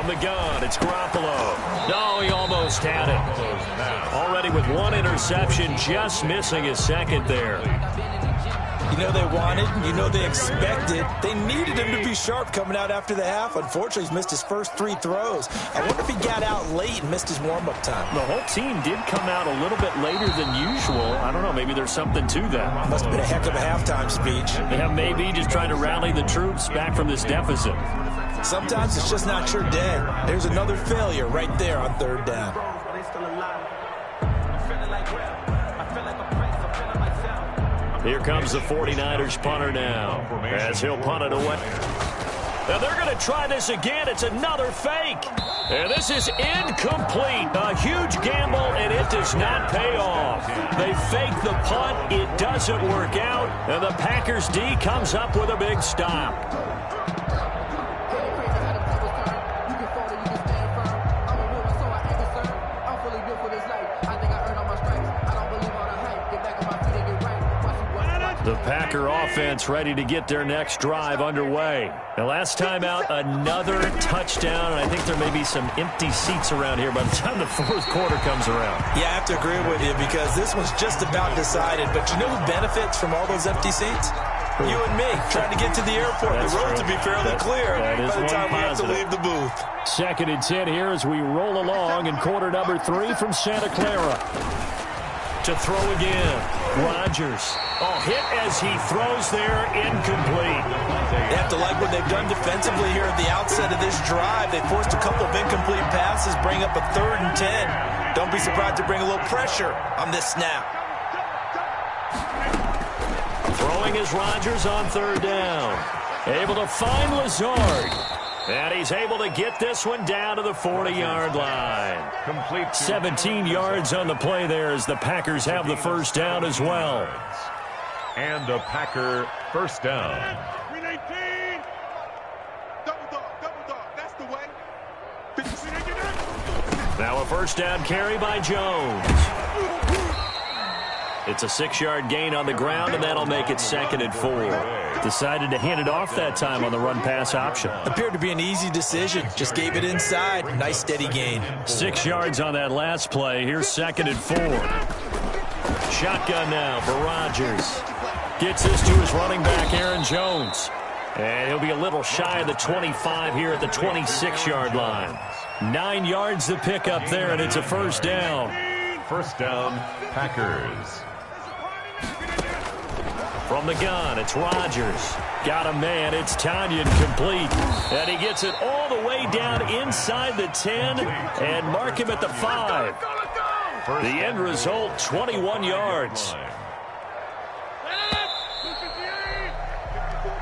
From the gun, it's Garoppolo. No, he almost had it. Already with one interception, just missing his second there. You know they wanted, you know they expected. They needed him to be sharp coming out after the half. Unfortunately, he's missed his first 3 throws. I wonder if he got out late and missed his warm-up time. The whole team did come out a little bit later than usual. I don't know, maybe there's something to that. Must have been a heck of a halftime speech. Yeah, maybe just trying to rally the troops back from this deficit. Sometimes it's just not your day. There's another failure right there on 3rd down. Here comes the 49ers punter now, as he'll punt it away. Now they're going to try this again. It's another fake. And this is incomplete. A huge gamble, and it does not pay off. They fake the punt. It doesn't work out. And the Packers D comes up with a big stop. The Packer offense ready to get their next drive underway. The last time out, another touchdown, and I think there may be some empty seats around here by the time the 4th quarter comes around. Yeah, I have to agree with you because this one's just about decided. But you know who benefits from all those empty seats? You and me, trying to get to the airport. The road to be fairly clear by the time we have to leave the booth. 2nd and 10 here as we roll along in quarter number 3 from Santa Clara. To throw again, Rodgers. Oh, hit as he throws there, incomplete. They have to like what they've done defensively here at the outset of this drive. They forced a couple of incomplete passes, bring up a 3rd and 10. Don't be surprised to bring a little pressure on this snap. Throwing is Rodgers on 3rd down. Able to find Lazard. And he's able to get this one down to the 40-yard line. Complete 17 yards on the play there as the Packers have the 1st down as well. And a Packer 1st down. 319. Double dog. That's the way. Now a 1st down carry by Jones. It's a 6-yard gain on the ground, and that'll make it 2nd and 4. Decided to hand it off that time on the run-pass option. Appeared to be an easy decision. Just gave it inside. Nice, steady gain. 6 yards on that last play. Here's 2nd and 4. Shotgun now for Rodgers. Gets this to his running back, Aaron Jones. And he'll be a little shy of the 25 here at the 26-yard line. 9 yards to pick up there, and it's a 1st down. 1st down, Packers. From the gun, it's Rodgers. Got a man, it's Tanyan complete. And he gets it all the way down inside the 10 and mark him at the 5. The end result, 21 yards.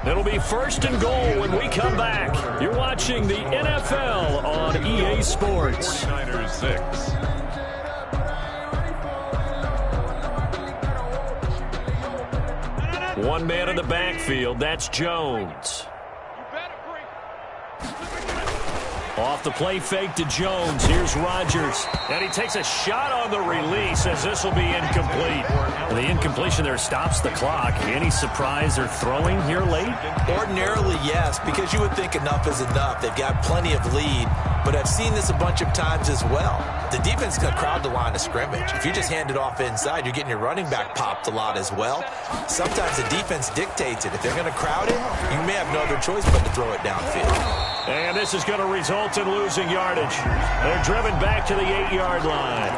It'll be 1st and goal when we come back. You're watching the NFL on EA Sports. 49ers 6. One man in the backfield, that's Jones. Off the play fake to Jones. Here's Rodgers. And he takes a shot on the release as this will be incomplete. The incompletion there stops the clock. Any surprise they're throwing here late? Ordinarily, yes, because you would think enough is enough. They've got plenty of lead, but I've seen this a bunch of times as well. The defense is going to crowd the line of scrimmage. If you just hand it off inside, you're getting your running back popped a lot as well. Sometimes the defense dictates it. If they're going to crowd it, you may have no other choice but to throw it downfield. And this is going to result in losing yardage. They're driven back to the 8-yard line.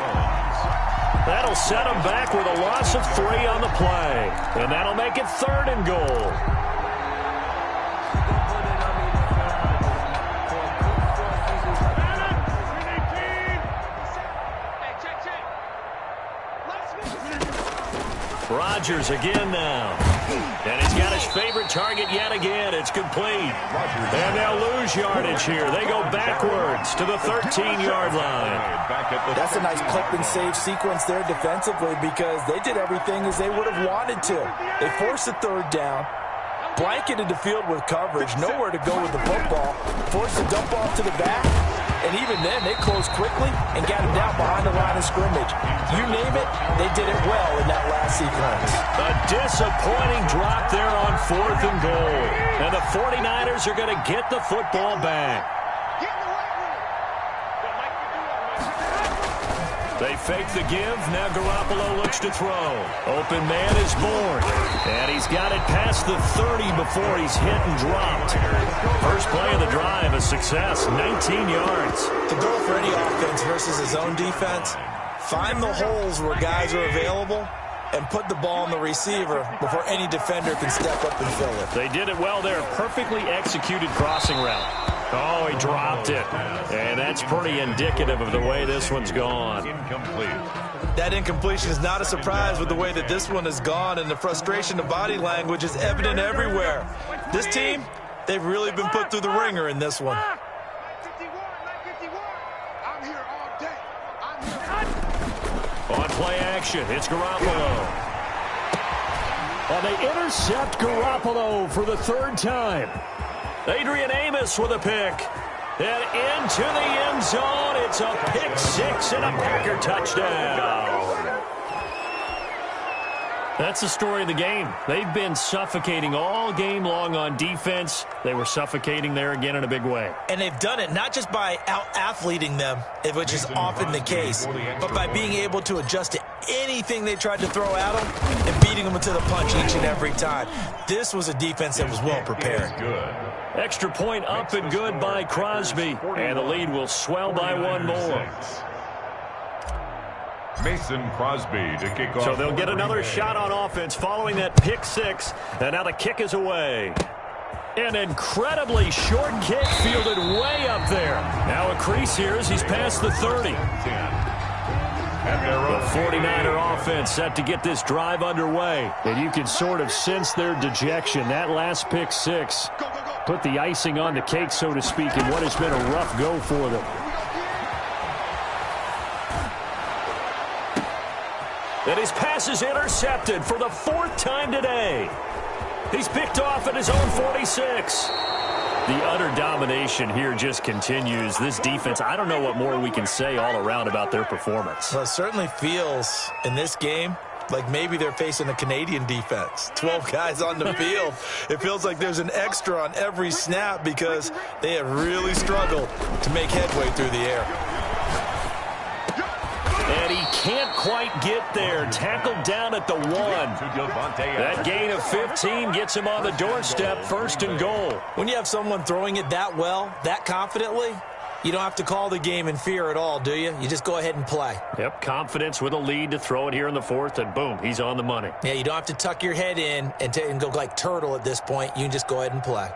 That'll set them back with a loss of 3 on the play. And that'll make it 3rd and goal. Rodgers again now. And he's got his favorite target yet again. It's complete. And they'll lose yardage here. They go backwards to the 13-yard line. That's a nice clip and save sequence there defensively because they did everything as they would have wanted to. They forced the 3rd down, blanketed the field with coverage, nowhere to go with the football, forced the dump off to the back, and even then they closed quickly and got him down behind the line of scrimmage. You name it, they did it well in that last sequence. A disappointing drop there on 4th and goal. And the 49ers are going to get the football back. They fake the give. Now Garoppolo looks to throw. Open man is born. And he's got it past the 30 before he's hit and dropped. First play of the drive, a success, 19 yards. The goal for any offense versus his own defense, find the holes where guys are available and put the ball on the receiver before any defender can step up and fill it. They did it well there. Perfectly executed crossing route. Oh, he dropped it. And that's pretty indicative of the way this one's gone. Incomplete. That incompletion is not a surprise with the way that this one has gone, and the frustration of body language is evident everywhere. This team, they've really been put through the ringer in this one. I'm here all day. I'm here. On play action, it's Garoppolo. And they intercept Garoppolo for the third time. Adrian Amos with a pick. And into the end zone. It's a pick six and a Packer touchdown. That's the story of the game. They've been suffocating all game long on defense. They were suffocating there again in a big way. And they've done it not just by out-athleting them, which is often the case, but by being able to adjust to anything they tried to throw at them and beating them to the punch each and every time. This was a defense that was well prepared. Extra point up and good by Crosby. And the lead will swell by one more. Mason Crosby to kick off. So they'll get another shot on offense following that pick six. And now the kick is away. An incredibly short kick fielded way up there. Now a crease here as he's past the 30. The 49er offense set to get this drive underway. And you can sort of sense their dejection. That last pick six put the icing on the cake, so to speak, in what has been a rough go for them. And his pass is intercepted for the fourth time today. He's picked off at his own 46. The utter domination here just continues. This defense, I don't know what more we can say all around about their performance. Well, it certainly feels in this game like maybe they're facing a Canadian defense. 12 guys on the field. It feels like there's an extra on every snap because they have really struggled to make headway through the air. And he can't quite get there. Tackled down at the 1. That gain of 15 gets him on the doorstep, first and goal. When you have someone throwing it that well, that confidently, you don't have to call the game in fear at all, do you? You just go ahead and play. Yep, confidence with a lead to throw it here in the fourth, and boom, he's on the money. Yeah, you don't have to tuck your head in and go like turtle at this point. You can just go ahead and play.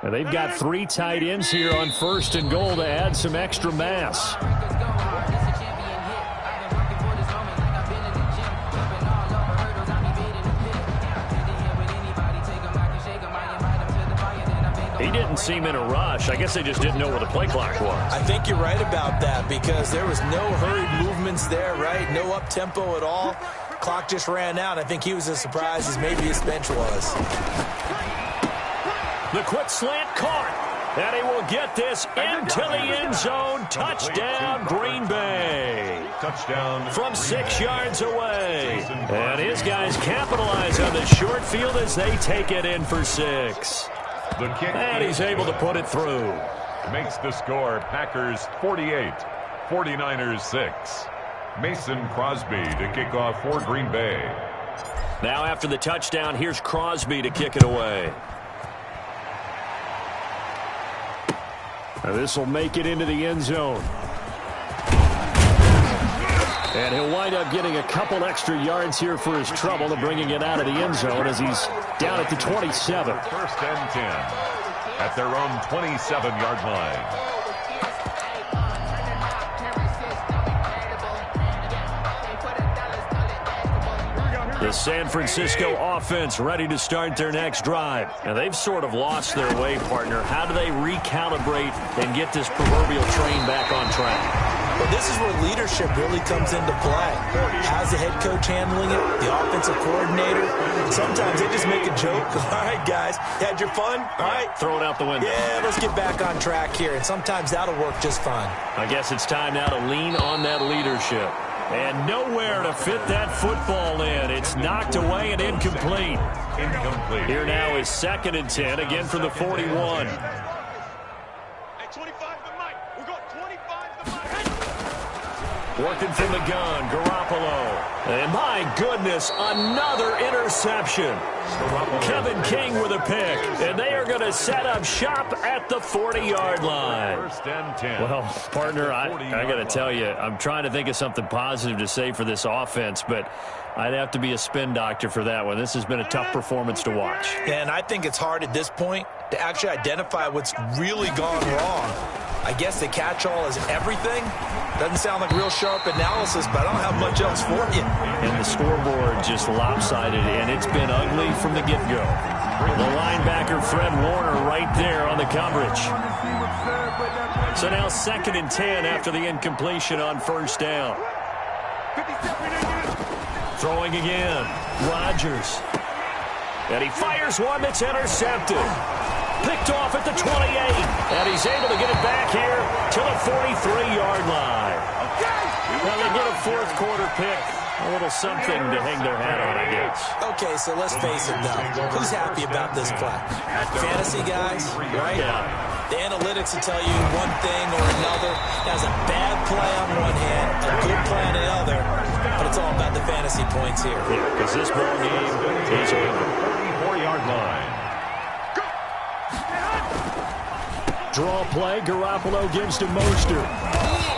And they've got 3 tight ends here on first and goal to add some extra mass. He didn't seem in a rush. I guess they just didn't know where the play clock was. I think you're right about that because there was no hurried movements there, right? No up-tempo at all. Clock just ran out. I think he was as surprised as maybe his bench was. The quick slant caught. And he will get this into the end zone. Touchdown, Green Bay. Touchdown. From 6 yards away. And his guys capitalize on the short field as they take it in for 6. The kick. And he's able to put it through. Makes the score Packers 48, 49ers 6. Mason Crosby to kick off for Green Bay. Now after the touchdown, here's Crosby to kick it away. Now this will make it into the end zone. And he'll wind up getting a couple extra yards here for his trouble and bringing it out of the end zone as he's down at the 27. First and 10 at their own 27-yard line. The San Francisco offense ready to start their next drive. And they've sort of lost their way, partner. How do they recalibrate and get this proverbial train back on track? Well, this is where leadership really comes into play. How's the head coach handling it? The offensive coordinator? Sometimes they just make a joke. All right, guys, you had your fun? All right. Throw it out the window. Yeah, let's get back on track here, and sometimes that'll work just fine. I guess it's time now to lean on that leadership. And nowhere to fit that football in. It's knocked away and incomplete. Here now is 2nd and 10, again from the 41. Working from the gun, Garoppolo. And my goodness, another interception. Kevin King with a pick. And they are going to set up shop at the 40-yard line. 1st and 10. Well, partner, I got to tell you, I'm trying to think of something positive to say for this offense, but I'd have to be a spin doctor for that one. This has been a tough performance to watch. And I think it's hard at this point to actually identify what's really gone wrong. I guess the catch-all is everything. Doesn't sound like real sharp analysis, but I don't have much else for you. And the scoreboard just lopsided, and it's been ugly from the get-go. The linebacker, Fred Warner, right there on the coverage. So now 2nd and 10 after the incompletion on 1st down. Throwing again, Rodgers. And he fires one that's intercepted. Picked off at the 28. And he's able to get it back here to the 43-yard line. Well, they get a 4th quarter pick. A little something to hang their hat on, I guess. Okay, so let's face it, though. Who's happy about this play? Fantasy guys, right? Yeah. The analytics will tell you one thing or another. That's a bad play on one hand, a good play on the other. But it's all about the fantasy points here. Yeah, because this ball game is over. 44-yard line. Draw play, Garoppolo gives to Mostert.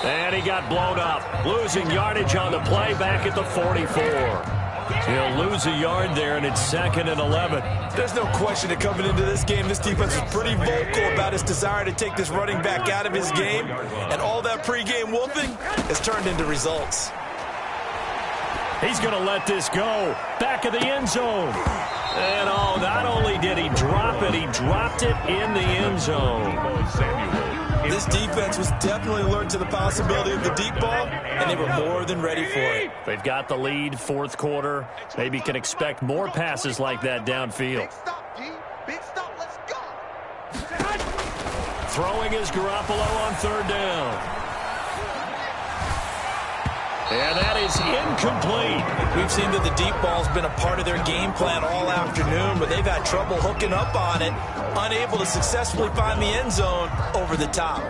And he got blown up. Losing yardage on the play back at the 44. He'll lose a yard there, and it's 2nd and 11. There's no question that coming into this game, this defense was pretty vocal about his desire to take this running back out of his game. And all that pregame wolfing has turned into results. He's going to let this go. Back of the end zone. And, oh, not only did he drop it, he dropped it in the end zone. This defense was definitely alert to the possibility of the deep ball, and they were more than ready for it. They've got the lead, 4th quarter. Maybe can expect more passes like that downfield. Big stop, D. Big stop. Let's go. Throwing is Garoppolo on 3rd down. And that is incomplete. We've seen that the deep ball's been a part of their game plan all afternoon, but they've had trouble hooking up on it, unable to successfully find the end zone over the top.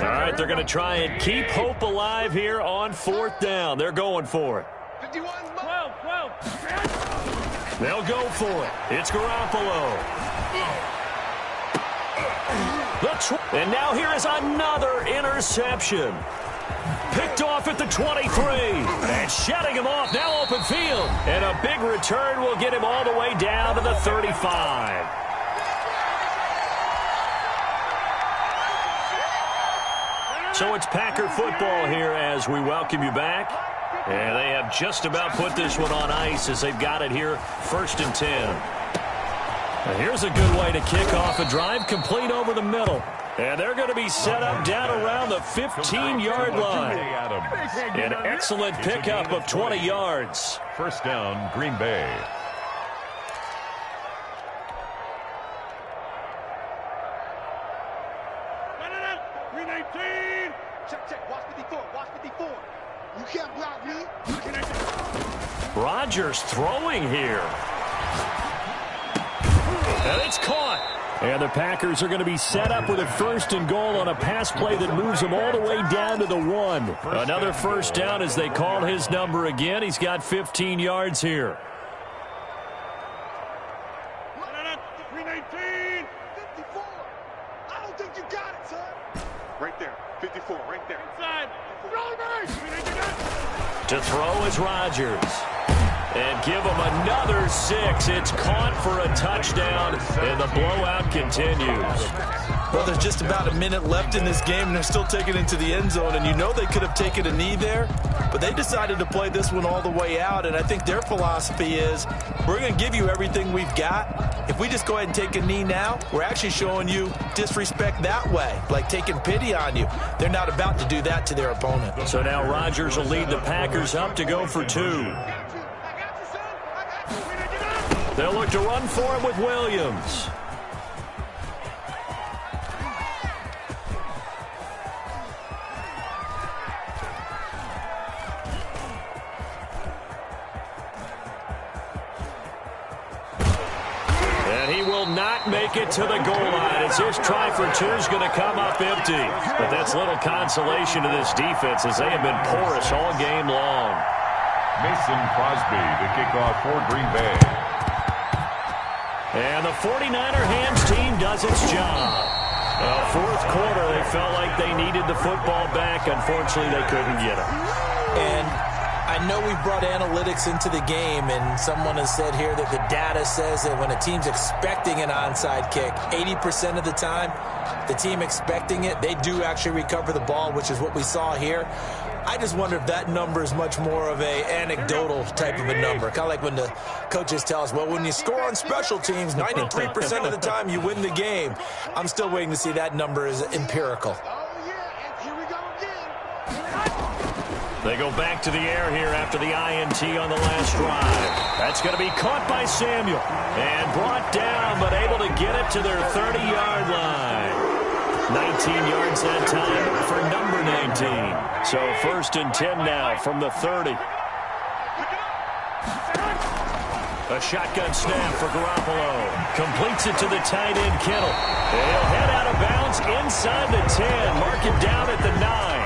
All right, they're going to try and keep hope alive here on 4th down. They're going for it. 51. They'll go for it. It's Garoppolo. And now here is another interception. Picked off at the 23. And shutting him off, now open field. And a big return will get him all the way down to the 35. So it's Packer football here as we welcome you back. And they have just about put this one on ice as they've got it here, 1st and 10. And here's a good way to kick off a drive, complete over the middle. And they're going to be set up down around the 15-yard line. An excellent pickup of 20 yards. 1st down, Green Bay. Check. Watch 54. Watch 54. You can't block me. Rodgers throwing here. And it's caught. And the Packers are going to be set up with a 1st and goal on a pass play that moves them all the way down to the 1. Another 1st down as they call his number again. He's got 15 yards here. 319. 54. I don't think you got it, son. Right there. 54. Right there. Inside. To throw is Rodgers. And give him another 6. It's caught for a touchdown, and the blowout continues. Well, there's just about a minute left in this game, and they're still taking it to the end zone. And you know they could have taken a knee there, but they decided to play this one all the way out. And I think their philosophy is, we're going to give you everything we've got. If we just go ahead and take a knee now, we're actually showing you disrespect that way, like taking pity on you. They're not about to do that to their opponent. So now Rodgers will lead the Packers up to go for 2. They'll look to run for him with Williams. And he will not make it to the goal line as his try for 2 is going to come up empty. But that's little consolation to this defense as they have been porous all game long. Mason Crosby to kick off for Green Bay. And the 49er Hams team does its job. Fourth quarter, they felt like they needed the football back. Unfortunately, they couldn't get it. And I know we brought analytics into the game, and someone has said here that the data says that when a team's expecting an onside kick, 80% of the time, the team expecting it, they do actually recover the ball, which is what we saw here. I just wonder if that number is much more of a anecdotal type of a number. Kind of like when the coaches tell us, well, when you score on special teams, 93% of the time you win the game. I'm still waiting to see that number is empirical. They go back to the air here after the INT on the last drive. That's going to be caught by Samuel and brought down, but able to get it to their 30-yard line. 19 yards that time for number 19. So 1st and 10 now from the 30. A shotgun snap for Garoppolo. Completes it to the tight end, Kittle. And he'll head out of bounds inside the 10. Mark it down at the 9.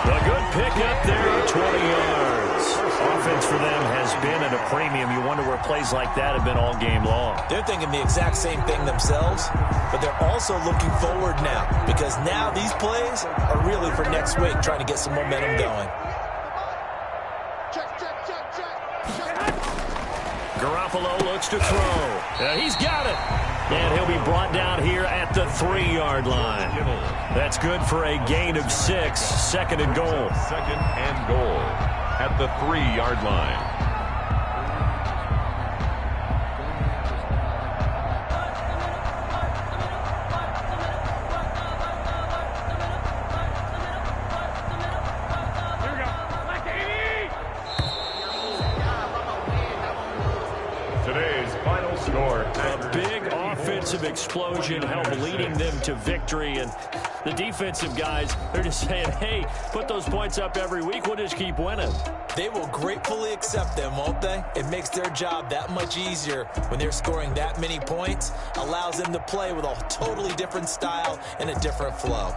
A good pickup there, 20 yards. Offense for them has been at a premium. You wonder where plays like that have been all game long. They're thinking the exact same thing themselves, but they're also looking forward now because now these plays are really for next week, trying to get some momentum going. Garoppolo looks to throw. He's got it. And he'll be brought down here at the 3-yard line. That's good for a gain of 6. 2nd and goal. 2nd and goal at the 3-yard line. Today's final score. A big offensive explosion helped leading them to victory. And the defensive guys, they're just saying, hey, put those points up every week. We'll just keep winning. They will gratefully accept them, won't they? It makes their job that much easier when they're scoring that many points. Allows them to play with a totally different style and a different flow.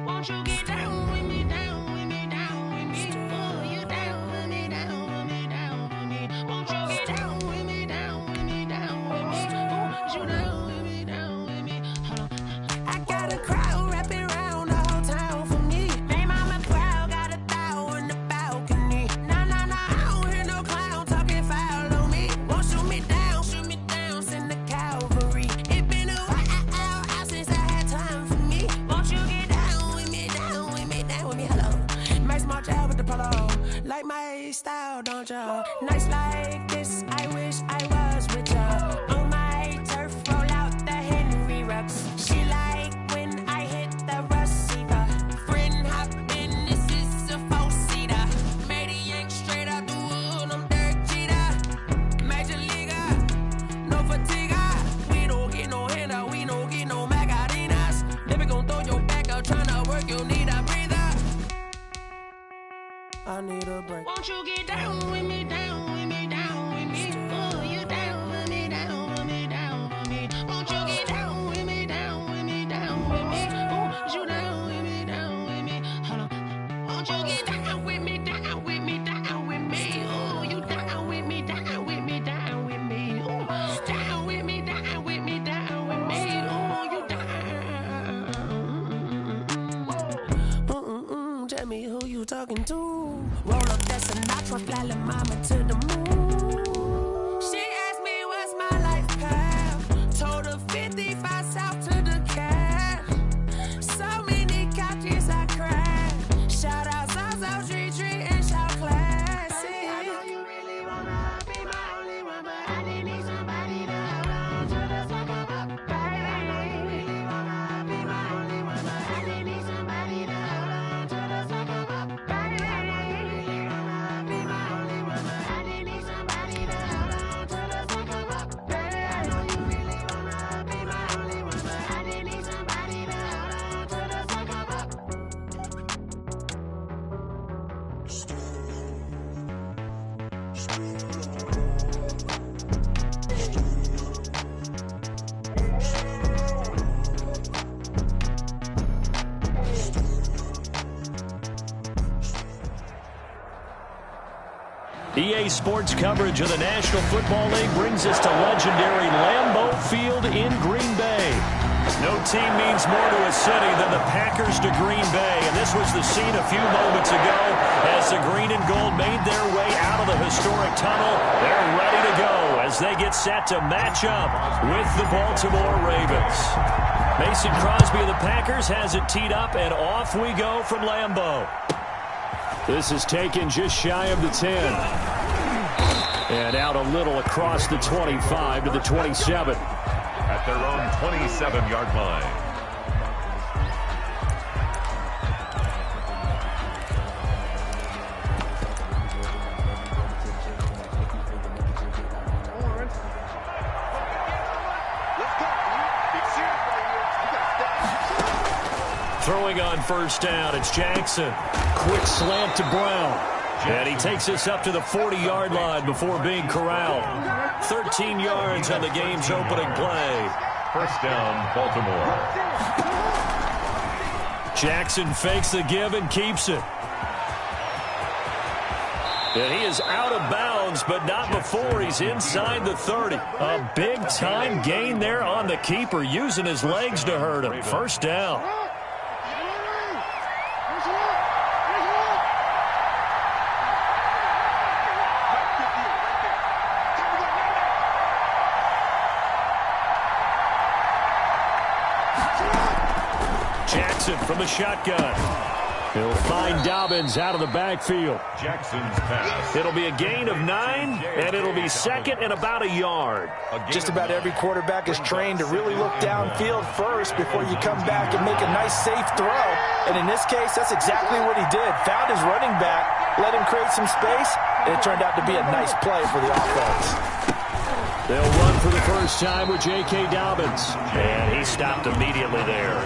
Won't you get down with me, down with me, down with me? Pull you down with me, down with me, down with me. Won't you get down with me, down with me, down with me? Won't you down with me, down with me? Polo. Like my style, don't ya? Nights like this, I wish I was with ya. On my turf, roll out the Henry rocks. She like when I hit the receiver. Friend hop in, this is a four-seater. Made a yank straight out the wood, I'm Derek Jeter. Major leaguer, no fatigue. We don't get no handout, we don't get no Macarinas. Never gon' throw your back out, tryna work, you need a breather. I need a break. Won't you get down with me, down with me, down with me? Oh, you down with me, down with me, down with me. Won't you get down with me, down with me, down with me? Oh, you down with me, down with me. Hold on. Won't you get down with me, down with me, down with me? Oh, you down with me, down with me, down with me. Oh, down with me, down with me, down with me. Oh, you down. Tell me who you talking to. Roll up that Sinatra, fly la mama to the moon. She asked me what's my life path. Told her 55 south to the cash. So many couches I crashed. Shout out Zazo, Tree, and shout classic. I know you really wanna be my only one, but I didn't need somebody to hold on to the sucker up. Baby, I know you really wanna be my only one, but I didn't need somebody to hold on to the sucker up. Baby, I know you really wanna be my only one, but I didn't need somebody to hold on to the sucker up. Baby, I know you really wanna be my only one, but I didn't need somebody to hold on to the sucker up. EA Sports coverage of the National Football League brings us to legendary Lambeau Field in Green Bay. No team means more to a city than the Packers to Green Bay, and this was the scene a few moments ago as the green and gold made their way out of the historic tunnel. They're ready to go as they get set to match up with the Baltimore Ravens. Mason Crosby of the Packers has it teed up, and off we go from Lambeau. This is taken just shy of the 10. And out a little across the 25 to the 27. At their own 27-yard line. Throwing on first down, it's Jackson. Quick slant to Brown. And he takes us up to the 40-yard line before being corralled. 13 yards on the game's opening play. First down, Baltimore. Jackson fakes the give and keeps it. And he is out of bounds, but not before he's inside the 30. A big-time gain there on the keeper, using his legs to hurt him. First down. Jackson from the shotgun. He'll find Dobbins out of the backfield. Jackson's pass. It'll be a gain of 9, and it'll be second and about a yard. Just about every quarterback is trained to really look downfield first before you come back and make a nice, safe throw. And in this case, that's exactly what he did. Found his running back, let him create some space, and it turned out to be a nice play for the offense. They'll run for the first time with J.K. Dobbins. And he stopped immediately there.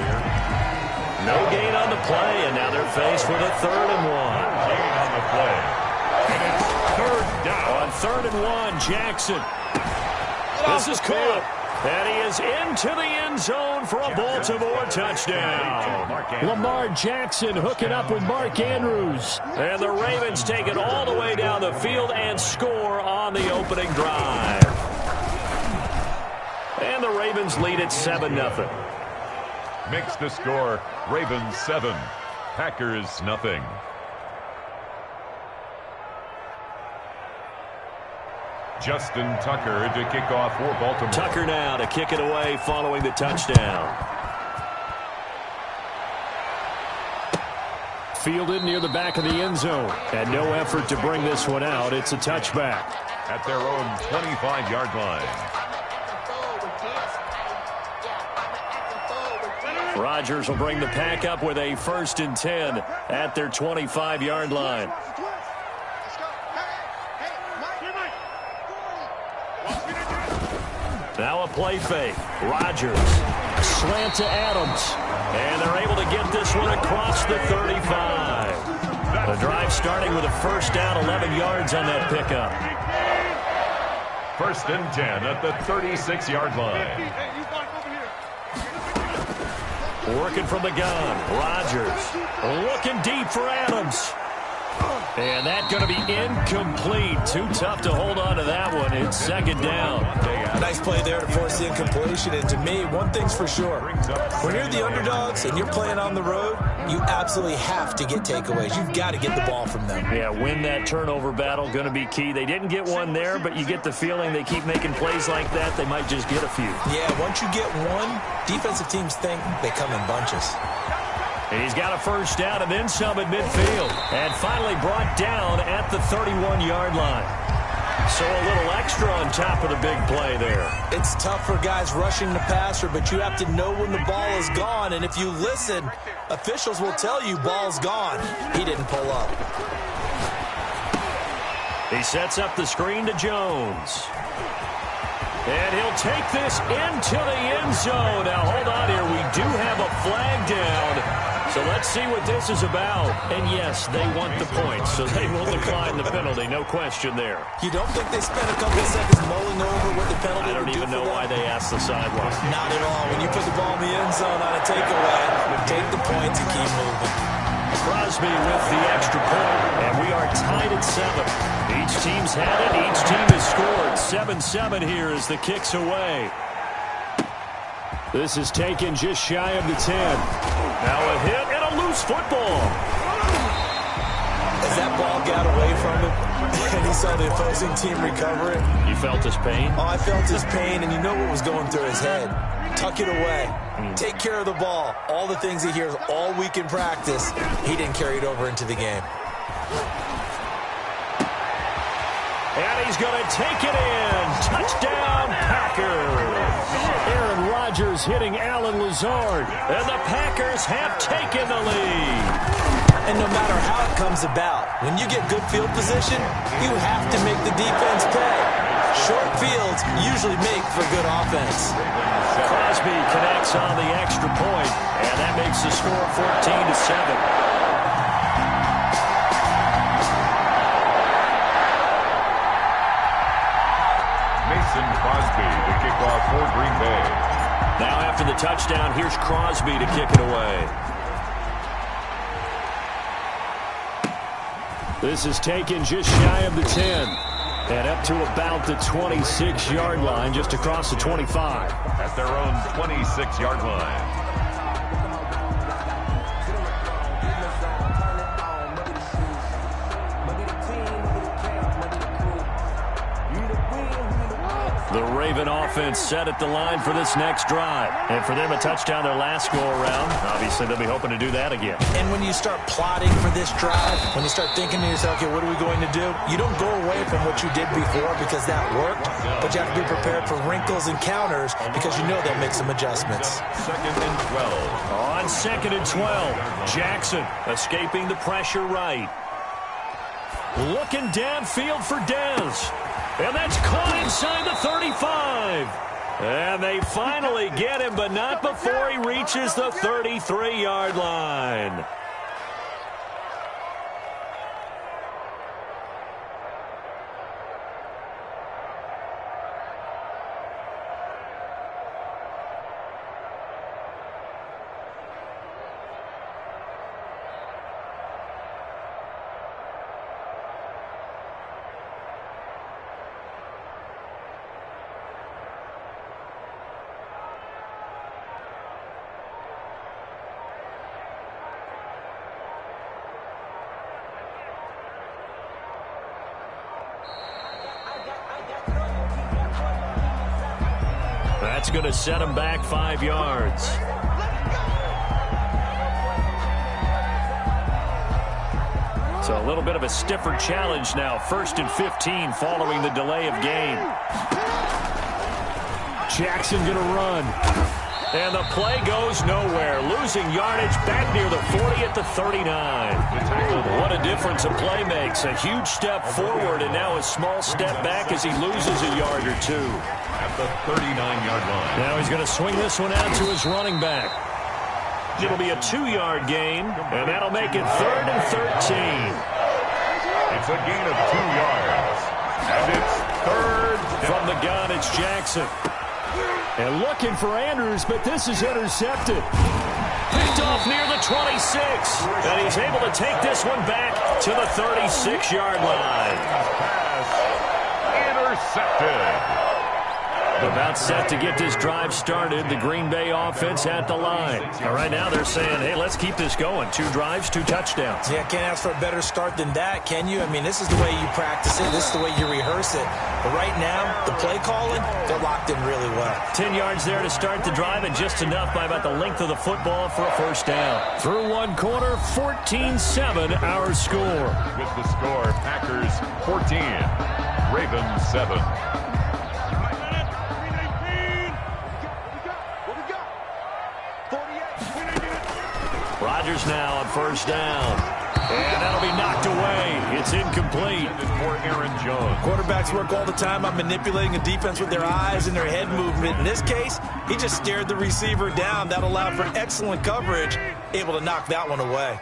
No gain on the play, and now they're faced with a 3rd and 1. Gain on the play. And it's 3rd down. On 3rd and 1, Jackson. This is caught. And he is into the end zone for a Baltimore touchdown. Lamar Jackson hooking up with Mark Andrews. And the Ravens take it all the way down the field and score on the opening drive. And the Ravens lead it 7-0. Makes the score Ravens 7, Packers nothing. Justin Tucker to kick off for Baltimore. Tucker now to kick it away following the touchdown. fielded near the back of the end zone. And no effort to bring this one out. It's a touchback. At their own 25-yard line. Rodgers will bring the pack up with a 1st and 10 at their 25-yard line. Now a play fake. Rodgers. Slant to Adams. And they're able to get this one across the 35. The drive starting with a 1st down, 11 yards on that pickup. 1st and 10 at the 36-yard line. Working from the gun. Rodgers looking deep for Adams. And that's going to be incomplete. Too tough to hold on to that one. It's 2nd down. Nice play there to force the incompletion. And to me, one thing's for sure. When you're the underdogs and you're playing on the road, you absolutely have to get takeaways. You've got to get the ball from them. Yeah, win that turnover battle. Going to be key. They didn't get one there, but you get the feeling they keep making plays like that. They might just get a few. Yeah, once you get one, defensive teams think they come in bunches. And he's got a 1st down and then some at midfield. And finally brought down at the 31-yard line. So a little extra on top of the big play there. It's tough for guys rushing the passer, but you have to know when the ball is gone. And if you listen, officials will tell you ball's gone. He didn't pull up. He sets up the screen to Jones. And he'll take this into the end zone. Now, hold on here. We do have a flag down. So let's see what this is about. And, yes, they want the points, so they will decline the penalty. No question there. You don't think they spent a couple of seconds mulling over what the penalty I don't even know why they asked the sideline. Not at all. When you put the ball in the end zone on a takeaway, take the points and keep moving. Crosby with the extra point, and we are tied at 7. Each team's had it. Each team has scored. 7-7 here as the kick's away. This is taken just shy of the 10. Now a hit and a loose football. As that ball got away from him, and he saw the opposing team recover it. You felt his pain? Oh, I felt his pain, and you know what was going through his head. Tuck it away. Take care of the ball. All the things he hears all week in practice, he didn't carry it over into the game. And he's going to take it in. Touchdown, Packers. Aaron Rodgers hitting Allen Lazard. And the Packers have taken the lead. And no matter how it comes about, when you get good field position, you have to make the defense pay. Short fields usually make for good offense. Crosby connects on the extra point, and that makes the score 14-7. Crosby to kick off for Green Bay. Now after the touchdown, here's Crosby to kick it away. This is taken just shy of the 10. And up to about the 26-yard line, just across the 25. At their own 26-yard line. The Raven offense set at the line for this next drive. And for them, a touchdown their last go-around. Obviously, they'll be hoping to do that again. And when you start plotting for this drive, when you start thinking to yourself, okay, what are we going to do? You don't go away from what you did before because that worked, but you have to be prepared for wrinkles and counters because you know they'll make some adjustments. 2nd and 12. On 2nd and 12, Jackson escaping the pressure right. Looking downfield for Dez. And that's caught inside the 35. And they finally get him, but not before he reaches the 33-yard line. That's going to set him back 5 yards. So a little bit of a stiffer challenge now. 1st and 15 following the delay of game. Jackson going to run. And the play goes nowhere. Losing yardage back near the 40 at the 39. What a difference a play makes. A huge step forward and now a small step back as he loses a yard or two. At the 39-yard line. Now he's going to swing this one out to his running back. It'll be a 2-yard gain, and that'll make it 3rd and 13. It's a gain of 2 yards. And it's 3rd down. From the gun, it's Jackson. And looking for Andrews, but this is intercepted. Picked off near the 26. And he's able to take this one back to the 36-yard line. Pass intercepted. About set to get this drive started. The Green Bay offense at the line. And right now they're saying, hey, let's keep this going. 2 drives, 2 touchdowns. Yeah, can't ask for a better start than that, can you? I mean, this is the way you practice it. This is the way you rehearse it. But right now, the play calling, they're locked in really well. 10 yards there to start the drive, and just enough by about the length of the football for a first down. Through 1 quarter, 14-7 our score. With the score, Packers 14, Ravens 7. Rodgers now on first down. And that'll be knocked away. It's incomplete. For Aaron Jones. Quarterbacks work all the time on manipulating a defense with their eyes and their head movement. In this case, he just stared the receiver down. That allowed for excellent coverage, able to knock that one away.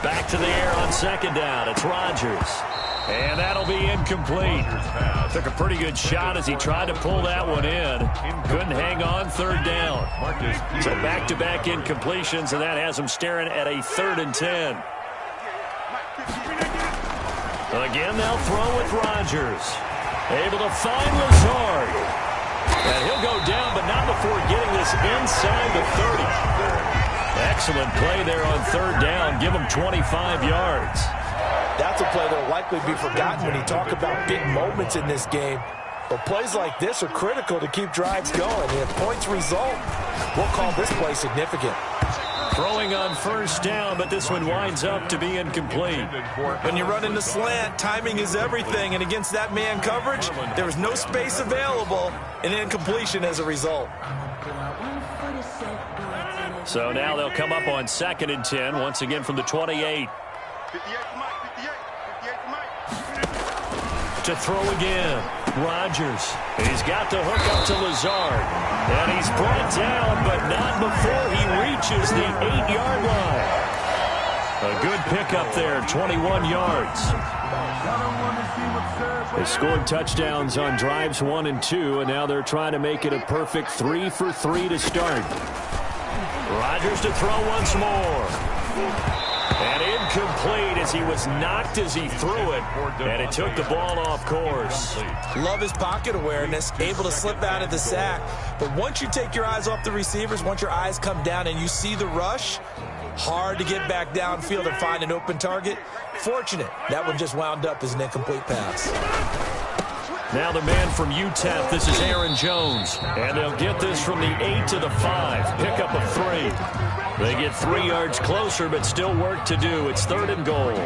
Back to the air on second down. It's Rodgers. And that'll be incomplete. Took a pretty good shot as he tried to pull that one in. Couldn't hang on 3rd down. So back-to-back incompletions, and that has him staring at a 3rd and 10. Again, they'll throw with Rodgers. Able to find Lazard. And he'll go down, but not before getting this inside the 30. Excellent play there on 3rd down. Give him 25 yards. That's a play that will likely be forgotten when you talk about big moments in this game. But plays like this are critical to keep drives going. If points result, we'll call this play significant. Throwing on first down, but this one winds up to be incomplete. When you run in the slant, timing is everything. And against that man coverage, there was no space available, and incompletion as a result. So now they'll come up on 2nd and 10, once again from the 28. To throw again, Rodgers. He's got the hook up to Lazard. And he's brought down, but not before he reaches the 8-yard line. A good pickup there, 21 yards. They scored touchdowns on drives 1 and 2, and now they're trying to make it a perfect 3 for 3 to start. Rodgers to throw once more. And incomplete as he was knocked as he threw it. And it took the ball off course. Love his pocket awareness, able to slip out of the sack. But once you take your eyes off the receivers, once your eyes come down and you see the rush, hard to get back downfield and find an open target. Fortunate, that one just wound up as an incomplete pass. Now the man from UTEP, this is Aaron Jones. And they'll get this from the 8 to the 5. Pickup of 3. They get 3 yards closer, but still work to do. It's 3rd and goal.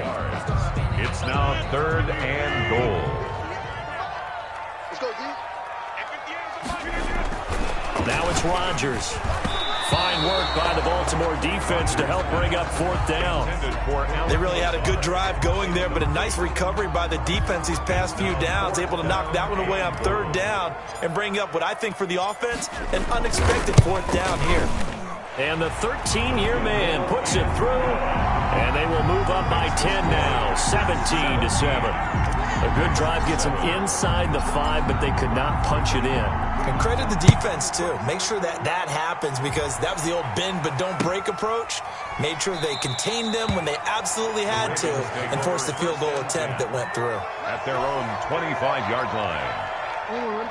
It's now 3rd and goal. Let's go, D. Now it's Rodgers. Fine work by the Baltimore defense to help bring up 4th down. They really had a good drive going there, but a nice recovery by the defense these past few downs, able to knock that one away on 3rd down and bring up what I think for the offense, an unexpected 4th down here. And the 13-year man puts it through, and they will move up by 10 now, 17-7. A good drive gets them inside the 5, but they could not punch it in. And credit the defense, too. Make sure that happens, because that was the old bend but don't break approach. Made sure they contained them when they absolutely had to and forced the field goal attempt that went through. At their own 25-yard line.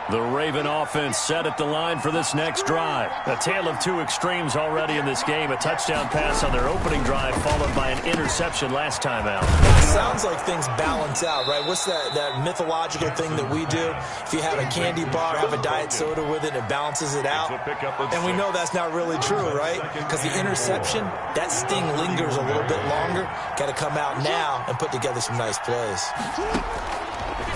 The Raven offense set at the line for this next drive. A tale of two extremes already in this game. A touchdown pass on their opening drive followed by an interception last time out. It sounds like things balance out, right? What's that mythological thing that we do? If you have a candy bar, have a diet soda with it, it balances it out. And we know that's not really true, right? Because the interception, that sting lingers a little bit longer. Got to come out now and put together some nice plays.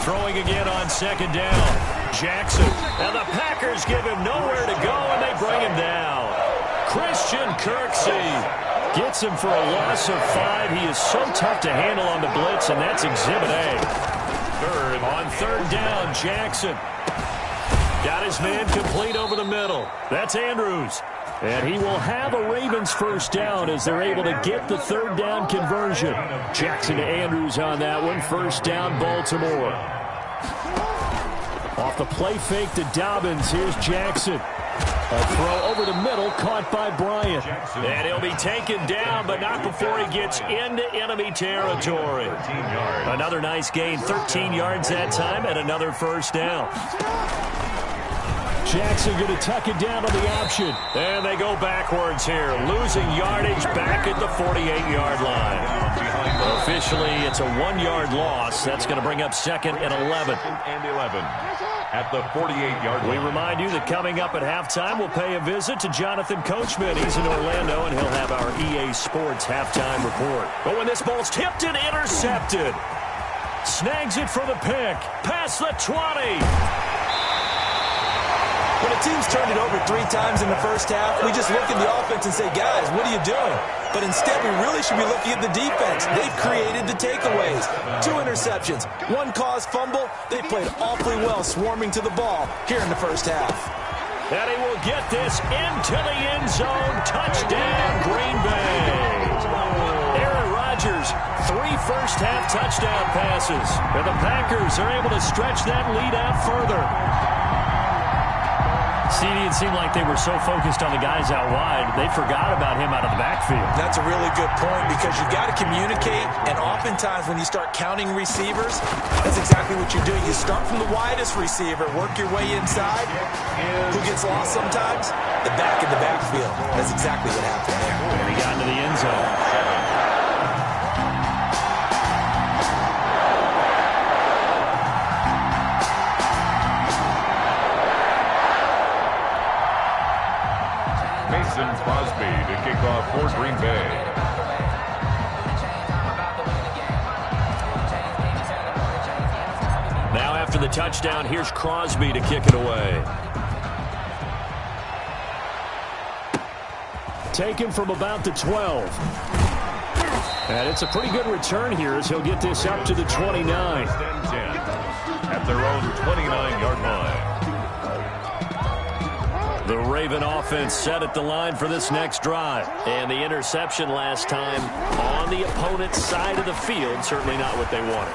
Throwing again on second down. Jackson. And the Packers give him nowhere to go, and they bring him down. Christian Kirksey gets him for a loss of 5. He is so tough to handle on the blitz, and that's Exhibit A. On third down, Jackson. Got his man complete over the middle. That's Andrews. And he will have a Ravens first down as they're able to get the third down conversion. Jackson to Andrews on that one. First down, Baltimore. Off the play fake to Dobbins. Here's Jackson. A throw over the middle, caught by Bryant. And he'll be taken down, but not before he gets into enemy territory. Another nice gain, 13 yards that time, and another first down. Jackson going to tuck it down on the option. And they go backwards here, losing yardage back at the 48-yard line. Officially, it's a 1-yard loss. That's going to bring up second and 11. At the 48-yard line. We remind you that coming up at halftime, we'll pay a visit to Jonathan Coachman. He's in Orlando, and he'll have our EA Sports halftime report. But when this ball's tipped and intercepted, snags it for the pick, past the 20. When a team's turned it over 3 times in the first half, we just look at the offense and say, guys, what are you doing? But instead, we really should be looking at the defense. They've created the takeaways. 2 interceptions, 1 caused fumble. They played awfully well swarming to the ball here in the first half. And he will get this into the end zone. Touchdown, Green Bay. Aaron Rodgers, 3 first-half touchdown passes. And the Packers are able to stretch that lead out further. CD, it seemed like they were so focused on the guys out wide, they forgot about him out of the backfield. That's a really good point because you've got to communicate, and oftentimes when you start counting receivers, that's exactly what you're doing. You start from the widest receiver, work your way inside. Who gets lost sometimes? The back in the backfield. That's exactly what happened there. And he got into the end zone. Mason Crosby to kick off for Green Bay. Now after the touchdown, here's Crosby to kick it away. Taken from about the 12. And it's a pretty good return here as he'll get this up to the 29. At their own 29-yard line. The Raven offense set at the line for this next drive. And the interception last time on the opponent's side of the field, certainly not what they wanted.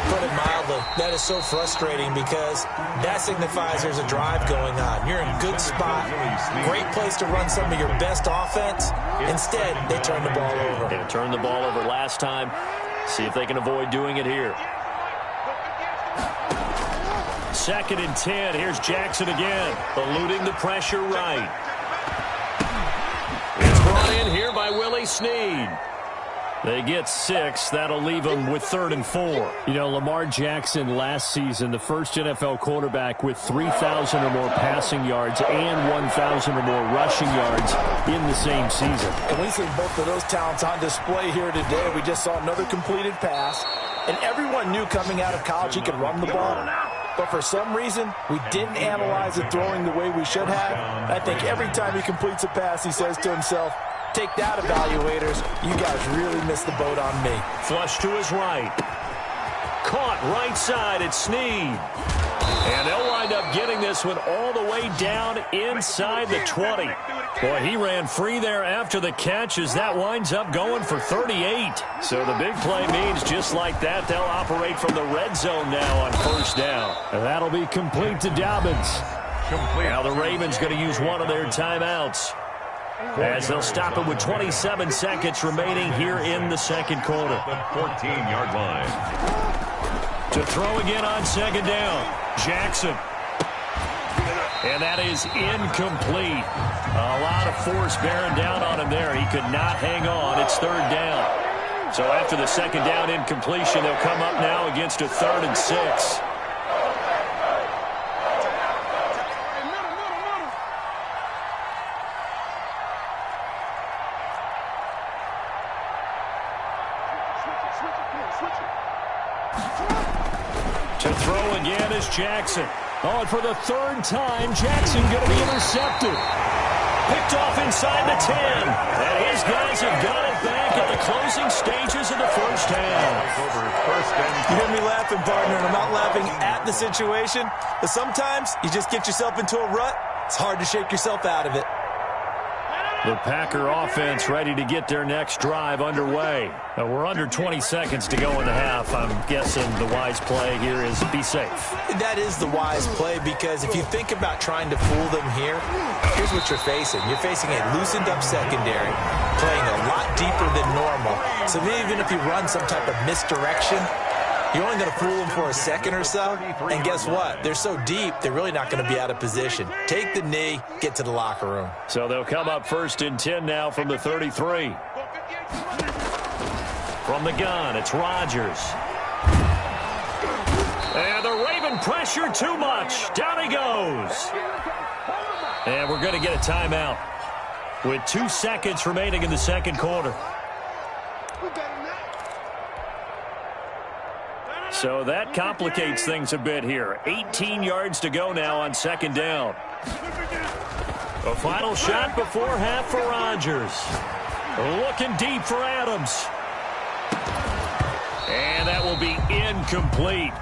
Put it mildly, that is so frustrating because that signifies there's a drive going on. You're in a good spot, great place to run some of your best offense. Instead, they turn the ball over. They turned the ball over last time. See if they can avoid doing it here. 2nd and 10. Here's Jackson again, eluding the pressure right. It's brought in here by Willie Snead. They get 6. That'll leave them with 3rd and 4. You know, Lamar Jackson last season, the first NFL quarterback with 3,000 or more passing yards and 1,000 or more rushing yards in the same season. And we see both of those talents on display here today. We just saw another completed pass. And everyone knew coming out of college he could run the ball. But for some reason, we didn't analyze the throwing the way we should have. I think every time he completes a pass, he says to himself, take that, evaluators. You guys really missed the boat on me. Flush to his right. Caught right side at Snead. And they'll wind up getting this one all the way down inside the 20. Boy, he ran free there after the catch as that winds up going for 38. So the big play means just like that, they'll operate from the red zone now on first down. And that'll be complete to Dobbins. Now the Ravens going to use one of their timeouts as they'll stop it with 27 seconds remaining here in the second quarter. The 14-yard line. To throw again on second down. Jackson. And that is incomplete. A lot of force bearing down on him there. He could not hang on. It's third down. So after the second down incompletion, they'll come up now against a 3rd and 6. To throw again is Jackson. Oh, and for the 3rd time, Jackson going to be intercepted. Picked off inside the 10. And his guys have got it back at the closing stages of the first half. You hear me laughing, partner, and I'm not laughing at the situation. But sometimes you just get yourself into a rut. It's hard to shake yourself out of it. The Packer offense ready to get their next drive underway. We're under 20 seconds to go in the half. I'm guessing the wise play here is be safe. That is the wise play, because if you think about trying to fool them here, here's what you're facing. You're facing a loosened up secondary, playing a lot deeper than normal. So even if you run some type of misdirection, you're only going to fool them for a second or so. And guess what? They're so deep, they're really not going to be out of position. Take the knee, get to the locker room. So they'll come up 1st and 10 now from the 33. From the gun, it's Rodgers. And the Raven pressure too much. Down he goes. And we're going to get a timeout with 2 seconds remaining in the second quarter. So that complicates things a bit here. 18 yards to go now on second down. A final shot before half for Rodgers. Looking deep for Adams. And that will be incomplete.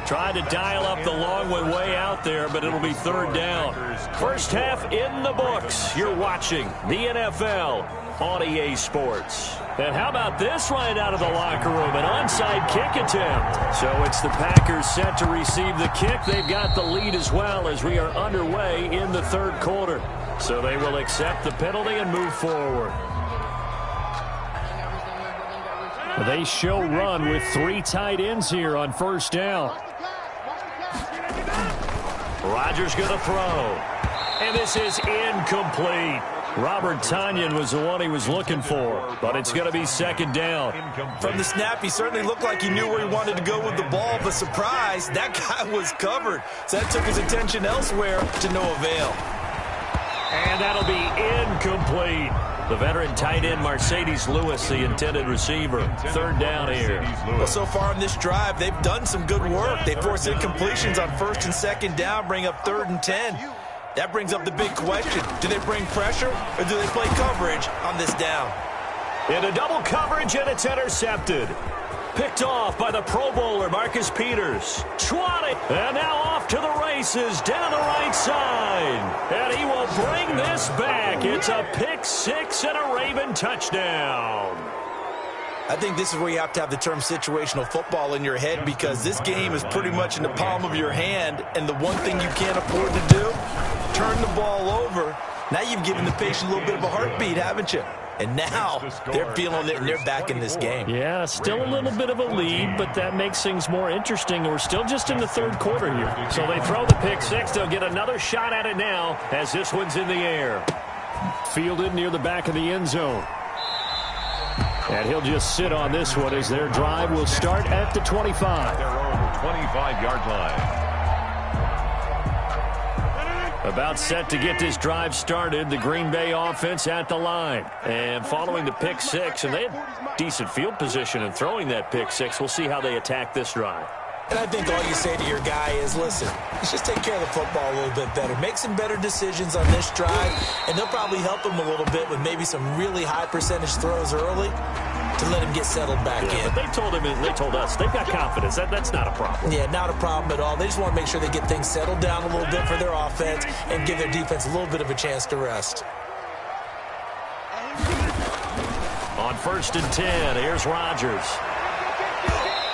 Tried to dial up the long one way out there, but it'll be 3rd down. First half in the books. You're watching the NFL on EA Sports. And how about this right out of the locker room? An onside kick attempt. So it's the Packers set to receive the kick. They've got the lead as well as we are underway in the 3rd quarter. So they will accept the penalty and move forward. They show run with 3 tight ends here on first down. Rodgers going to throw. And this is incomplete. Robert Tonyan was the one he was looking for, but it's going to be second down. From the snap, he certainly looked like he knew where he wanted to go with the ball, but surprise, that guy was covered. So that took his attention elsewhere to no avail. And that'll be incomplete. The veteran tight end Mercedes Lewis, the intended receiver. 3rd down here. Well, so far on this drive, they've done some good work. They force incompletions on 1st and 2nd down, bring up 3rd and 10. That brings up the big question. Do they bring pressure or do they play coverage on this down? Into double coverage, and it's intercepted. Picked off by the Pro Bowler, Marcus Peters. 20, and now off to the races down the right side. And he will bring this back. It's a pick 6 and a Raven touchdown. I think this is where you have to have the term situational football in your head, because this game is pretty much in the palm of your hand, and the one thing you can't afford to do, turn the ball over. Now you've given the patient a little bit of a heartbeat, haven't you? And now they're feeling it, and they're back in this game. Yeah, still a little bit of a lead, but that makes things more interesting. We're still just in the 3rd quarter here. So they throw the pick 6. They'll get another shot at it now as this one's in the air. Fielded near the back of the end zone. And he'll just sit on this one as their drive will start at the 25. Their own 25-yard line. About set to get this drive started, the Green Bay offense at the line. And following the pick 6, and they had decent field position in throwing that pick 6. We'll see how they attack this drive. And I think all you say to your guy is, listen, let's just take care of the football a little bit better. Make some better decisions on this drive, and they'll probably help him a little bit with maybe some really high percentage throws early to let him get settled back in. But they told him, and they told us, they've got confidence. That's not a problem. Yeah, not a problem at all. They just want to make sure they get things settled down a little bit for their offense and give their defense a little bit of a chance to rest. On 1st and 10, here's Rodgers.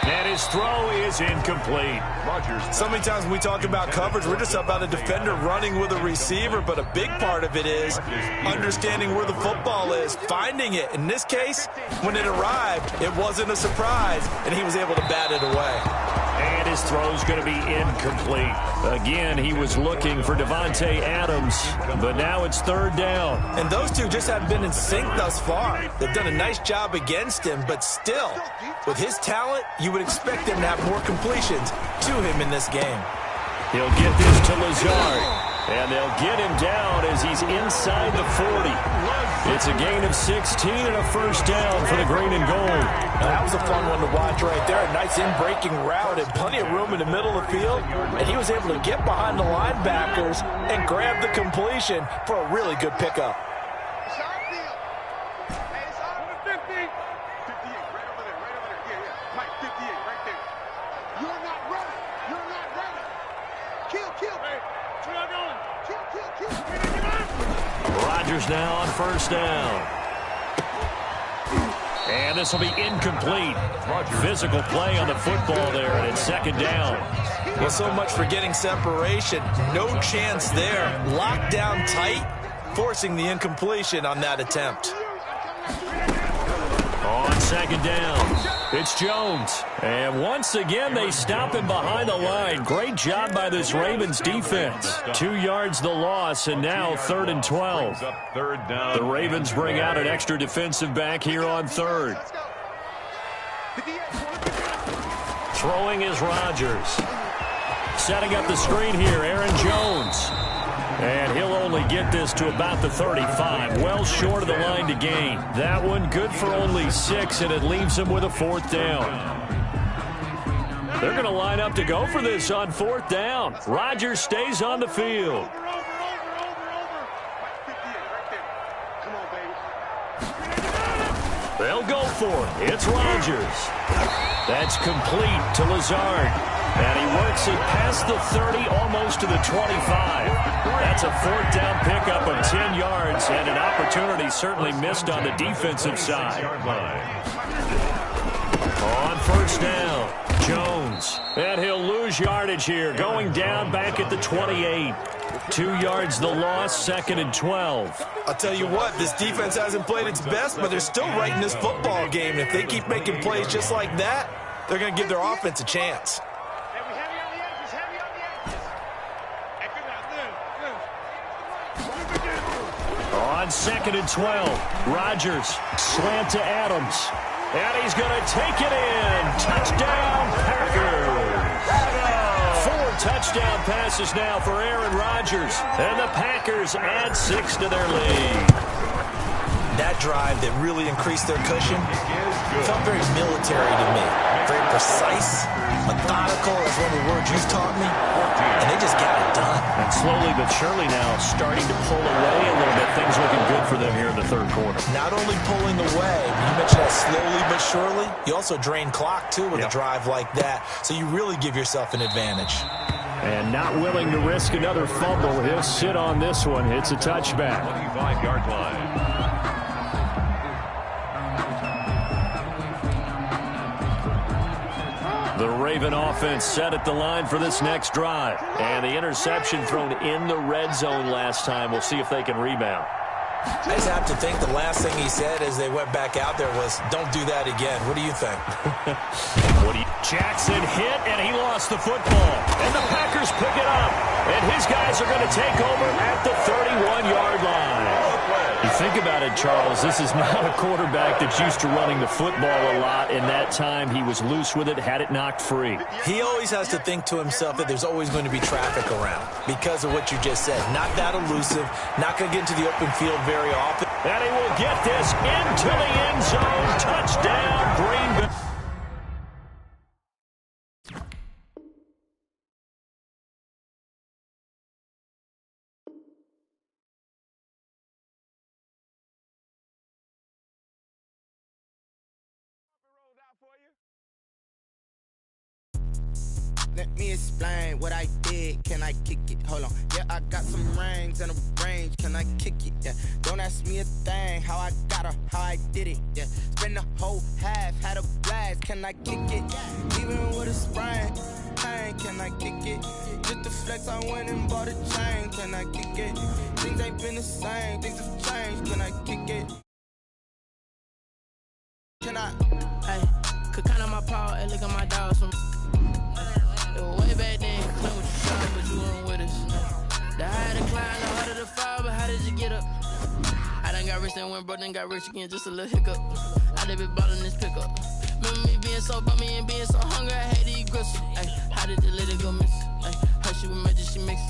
And his throw is incomplete. Rodgers. So many times when we talk about coverage, we're just about a defender running with a receiver, but a big part of it is understanding where the football is, finding it. In this case, when it arrived, it wasn't a surprise, and he was able to bat it away. And This throw's going to be incomplete. Again, he was looking for Davante Adams, but now it's third down. And those two just haven't been in sync thus far. They've done a nice job against him, but still, with his talent, you would expect him to have more completions to him in this game. He'll get this to Lazard. And they'll get him down as he's inside the 40. It's a gain of 16 and a first down for the green and gold. That was a fun one to watch right there. A nice in-breaking route and plenty of room in the middle of the field. And he was able to get behind the linebackers and grab the completion for a really good pickup. Rodgers now on first down. And this will be incomplete. Physical play on the football there, and it's second down. Well, so much for getting separation. No chance there. Locked down tight, forcing the incompletion on that attempt. On second down, it's Jones. And once again, they stop him behind the line. Great job by this Ravens defense. 2 yards the loss, and now 3rd and 12. The Ravens bring out an extra defensive back here on third. Throwing is Rodgers. Setting up the screen here, Aaron Jones. And he'll only get this to about the 35, well short of the line to gain. That one good for only 6, and it leaves him with a 4th down. They're going to line up to go for this on 4th down. Rodgers stays on the field. They'll go for it. It's Rodgers. That's complete to Lazard. And he works it past the 30, almost to the 25. That's a 4th down pickup of 10 yards, and an opportunity certainly missed on the defensive side. On first down, Jones. And he'll lose yardage here, going down back at the 28. 2 yards the loss, 2nd and 12. I'll tell you what, this defense hasn't played its best, but they're still right in this football game. And if they keep making plays just like that, they're going to give their offense a chance. On 2nd and 12, Rodgers slant to Adams. And he's going to take it in. Touchdown, Packers. 4 touchdown passes now for Aaron Rodgers. And the Packers add 6 to their lead. That drive that really increased their cushion felt very military to me. Very precise, methodical, that's one of the words you've taught me. And they just got it done. And slowly but surely now starting to pull away a little bit. Things looking good for them here in the 3rd quarter. Not only pulling away, you mentioned that slowly but surely, you also drain clock too with a drive like that. So you really give yourself an advantage. And not willing to risk another fumble. He'll sit on this one. It's a touchback. 25-yard line. The Raven offense set at the line for this next drive. And the interception thrown in the red zone last time. We'll see if they can rebound. I just have to think the last thing he said as they went back out there was, don't do that again. What do you think? Jackson hit, and he lost the football. And the Packers pick it up. And his guys are going to take over at the 31-yard line. You think about it, Charles, this is not a quarterback that's used to running the football a lot. In that time, he was loose with it, had it knocked free. He always has to think to himself that there's always going to be traffic around because of what you just said. Not that elusive, not going to get into the open field very often. And he will get this into the end zone. Touchdown, Green Bay. Let me explain what I did. Can I kick it? Hold on. Yeah, I got some rings and a range. Can I kick it? Yeah. Don't ask me a thing. How I got her, how I did it. Yeah. Spend the whole half, had a blast. Can I kick it? Even with a sprain. Pain, can I kick it? Just the flex, I went and bought a chain. Can I kick it? Things ain't been the same. Things have changed. Can I kick it? Can I? Hey, could count on my paw and look at my dogs from. saying when brother got rich again, just a little hiccup. I live it ballin' this pickup. Remember me being so bummy and being so hungry, I had to eat gristle. Ay, how did the lady go miss? Ay, her she was magic, she mixed.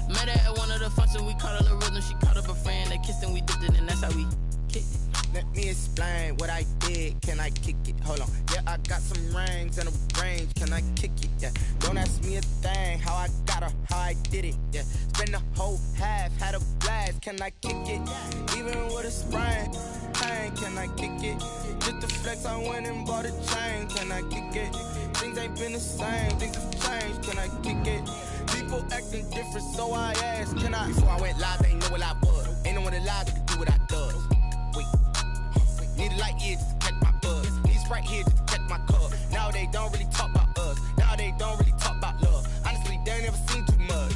Met her at one of the functions, we caught her the rhythm. She caught up a friend, they kissed and we dipped it, and that's how we kicked it. Let me explain what I did. Can I kick it? Hold on. Yeah, I got some rings and a range. Can I kick it? Yeah. Don't ask me a thing. How I got her, how I did it. Yeah. Spend the whole half, had a blast. Can I kick it? Even with a sprain. Pain, can I kick it? Just the flex, I went and bought a chain. Can I kick it? Things ain't been the same. Things have changed. Can I kick it? People acting different, so I asked. Can I? Before I went live, they ain't know what I was. Ain't no one alive that could do what I does. Wait. Need a light here just to catch my buzz. Need Sprite here just to catch my cup. Now they don't really talk about us. Now they don't really talk about love. Honestly, they ain't never seen too much.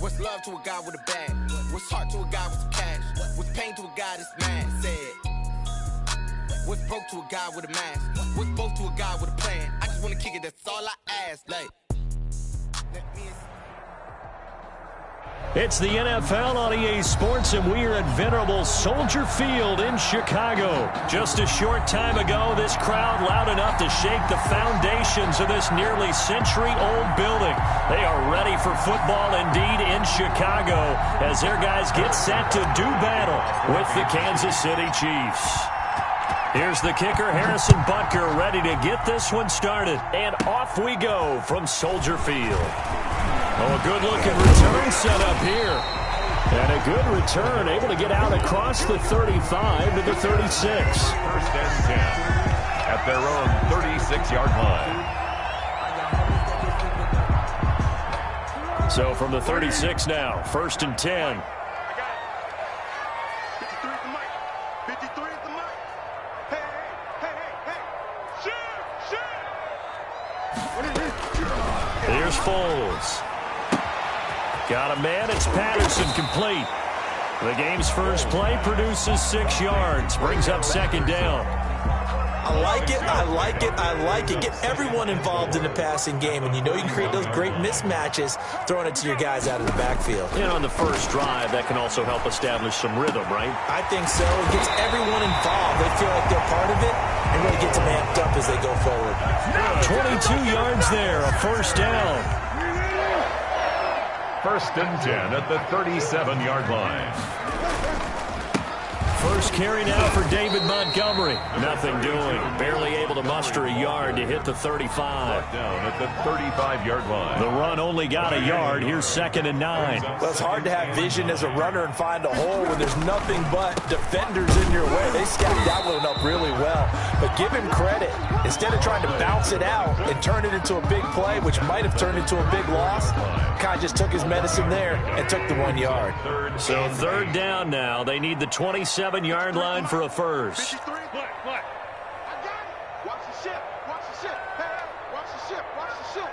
What's love to a guy with a bag? What's heart to a guy with some cash? What's pain to a guy that's mad? Said. What's broke to a guy with a mask? What's both to a guy with a plan? I just wanna kick it, that's all I ask. Like, let me. It's the NFL on EA Sports, and we are at venerable Soldier Field in Chicago. Just a short time ago, this crowd loud enough to shake the foundations of this nearly century-old building. They are ready for football indeed in Chicago as their guys get set to do battle with the Kansas City Chiefs. Here's the kicker, Harrison Butker, ready to get this one started. And off we go from Soldier Field. Oh, a good-looking return set up here. And a good return, able to get out across the 35 to the 36. First and 10 at their own 36-yard line. So from the 36 now, first and 10. I got it. 53 at the mic. 53 at the mic. Hey. Shoot. Here's Foles. Got a man, it's Patterson, complete. The game's first play produces 6 yards, brings up second down. I like it, I like it, I like it. Get everyone involved in the passing game, and you know you can create those great mismatches throwing it to your guys out of the backfield. And on the first drive, that can also help establish some rhythm, right? I think so. It gets everyone involved. They feel like they're part of it and really gets them amped up as they go forward. 22 yards there, a first down. First and 10 at the 37-yard line. First carry now for David Montgomery. Nothing doing. Barely able to muster a yard to hit the 35. Down at the 35-yard line. The run only got a yard. Here's second and 9. Well, it's hard to have vision as a runner and find a hole when there's nothing but defenders in your way. They scouted that one up really well. But give him credit. Instead of trying to bounce it out and turn it into a big play, which might have turned into a big loss, Kai just took his medicine there and took the 1 yard. So third down now. They need the 27-yard line for a first. 53. What? I got it. Watch the ship. Watch the ship. Hey, watch the ship. Watch the ship.